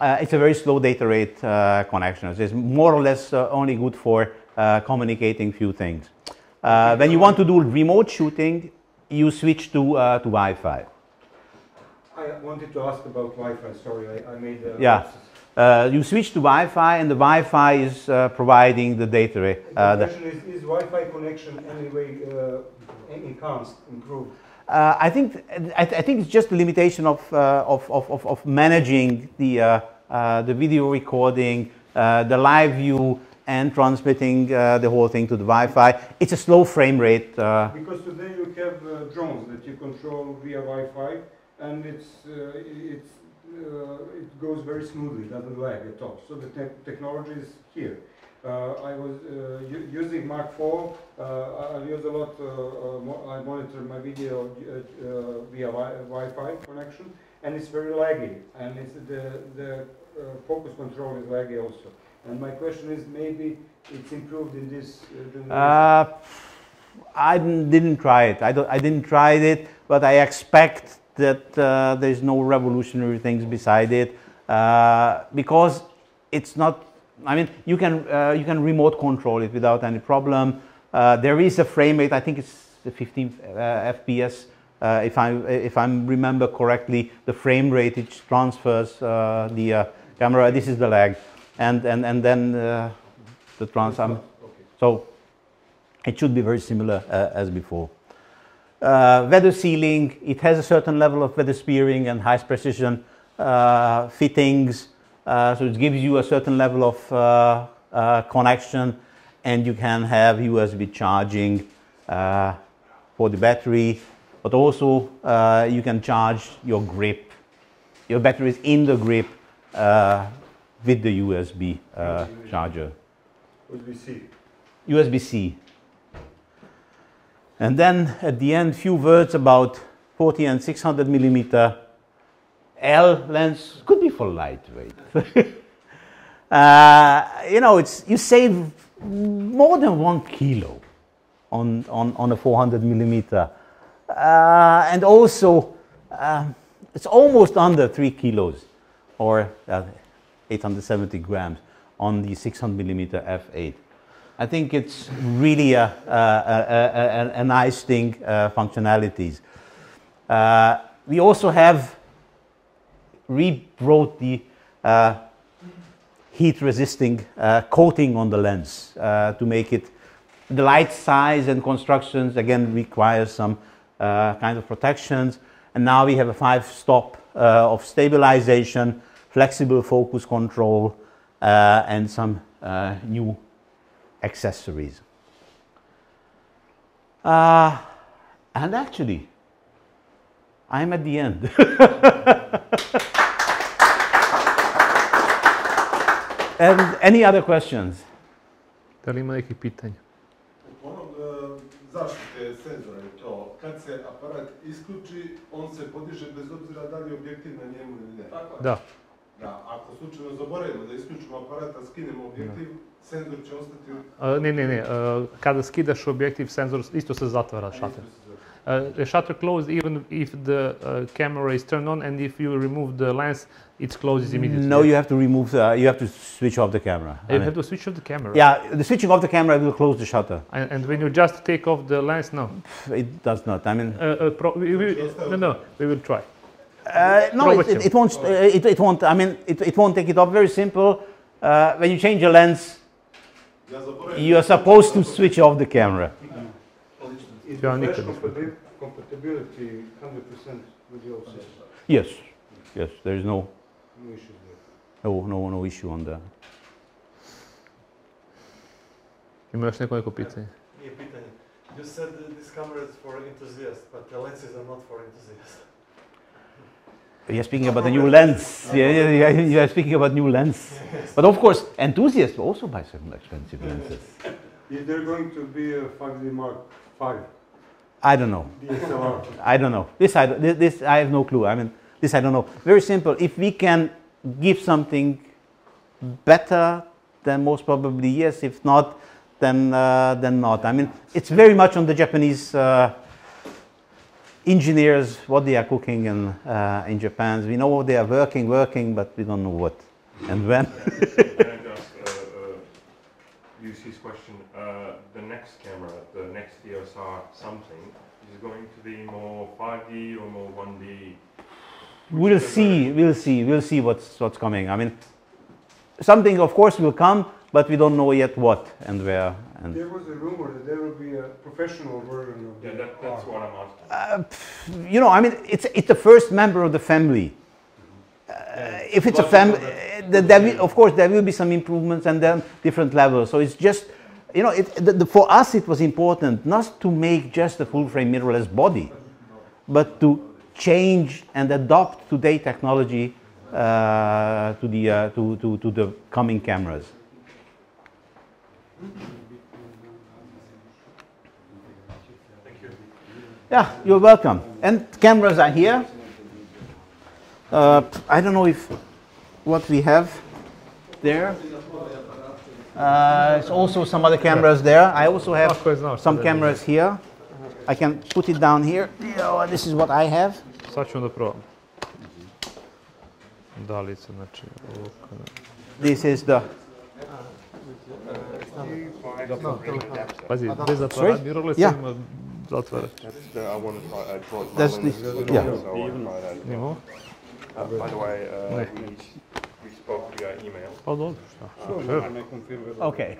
very slow data rate connection. It's more or less only good for communicating few things. When you want to do remote shooting, you switch to Wi-Fi. I wanted to ask about Wi-Fi. Sorry, I made a yeah. You switch to Wi-Fi, and the Wi-Fi is providing the data rate. The question is Wi-Fi connection anyway enhanced, improved? I think it's just a limitation of managing the video recording, the live view. and transmitting the whole thing to the Wi-Fi. It's a slow frame rate. Because today you have drones that you control via Wi-Fi, and it goes very smoothly, doesn't lag at all. So the technology is here. I was using Mark IV. I use a lot. I monitor my video via Wi-Fi connection, and it's very laggy. And it's the focus control is laggy also. And my question is, maybe it's improved in this generation? I didn't try it. I didn't try it, but I expect that there's no revolutionary things beside it because it's not. I mean, you can remote control it without any problem. There is a frame rate. I think it's the 15 FPS. If I remember correctly, the frame rate it transfers the camera. This is the lag, and then the so it should be very similar as before. Weather sealing, it has a certain level of weather spearing and high precision fittings, so it gives you a certain level of connection, and you can have USB charging for the battery, but also you can charge your grip. Your battery is in the grip with the USB charger. USB-C. USB-C. And then at the end, few words about 40 and 600 millimeter L lens. Could be for lightweight. You know, you save more than 1 kilo on a 400 millimeter, and also it's almost under 3 kilos, or 870 grams on the 600 millimeter f8. I think it's really a nice thing, functionalities. We also have rebrought the heat-resisting coating on the lens to make it. The light size and constructions again require some kind of protections. And now we have a 5-stop of stabilization, flexible focus control, and some new accessories. And actually, I'm at the end. And any other questions? Da li ima nekih pitanja? Zaštite senzora je to, kad se aparat isključi, on se podiže bez obzira da li je objektiv na njemu ili ne. Da. Da, ako slučajno zaboravimo da isključimo aparat, a skinemo objektiv, senzor će ostati... Ne. Kada skidaš objektiv, senzor isto se zatvara shutter. The shutter closes even if the camera is turned on, and if you remove the lens, it closes immediately. No, you have to remove. You have to switch off the camera. You have to switch off the camera. Yeah, the switching off the camera will close the shutter. And when you just take off the lens, no. It does not. I mean, no, we will try. No, it won't. It won't. I mean, it won't take it off. Very simple. When you change your lens, you are supposed to switch off the camera. Is the flash compatibility 100% with your system? Yes. There is no issue there. No issue on that. Ima još nekoliko pitanja? Nije pitanje. You said this camera is for enthusiasts, but the lenses are not for enthusiasts. You're speaking about the new lens. Yeah. You are speaking about new lens. Yes. But of course, enthusiasts also buy some expensive lenses. Is there going to be a 5D Mark V? I don't know. DSLR. I don't know. This I have no clue. I mean, this I don't know. Very simple. If we can give something better, then most probably yes. If not, then not. I mean, it's very much on the Japanese engineers what they are cooking in Japan. We know what they are working, but we don't know what and when. Lucy's question, the next camera, the next EOS R something, is going to be more 5D or more 1D? We'll see what's coming. I mean, something of course will come, but we don't know yet what and where. And there was a rumor that there will be a professional version of that's what I'm asking. You know, I mean, it's the first member of the family. if it's a of course there will be some improvements and then different levels. So it's just, you know, for us it was important not to make just a full frame mirrorless body, but to change and adopt today's technology to the coming cameras. Yeah, you're welcome. And cameras are here. I don't know what we have there. It's also some other cameras there. I also have some cameras here. I can put it down here. Oh, this is what I have. Sad ćemo da probam. Da li se, znači... This is the... Pazi, bez zatvara mirrorless ima zatvara. That's the... Yeah. By the way, we spoke via email. Pa dobro, šta? Okay.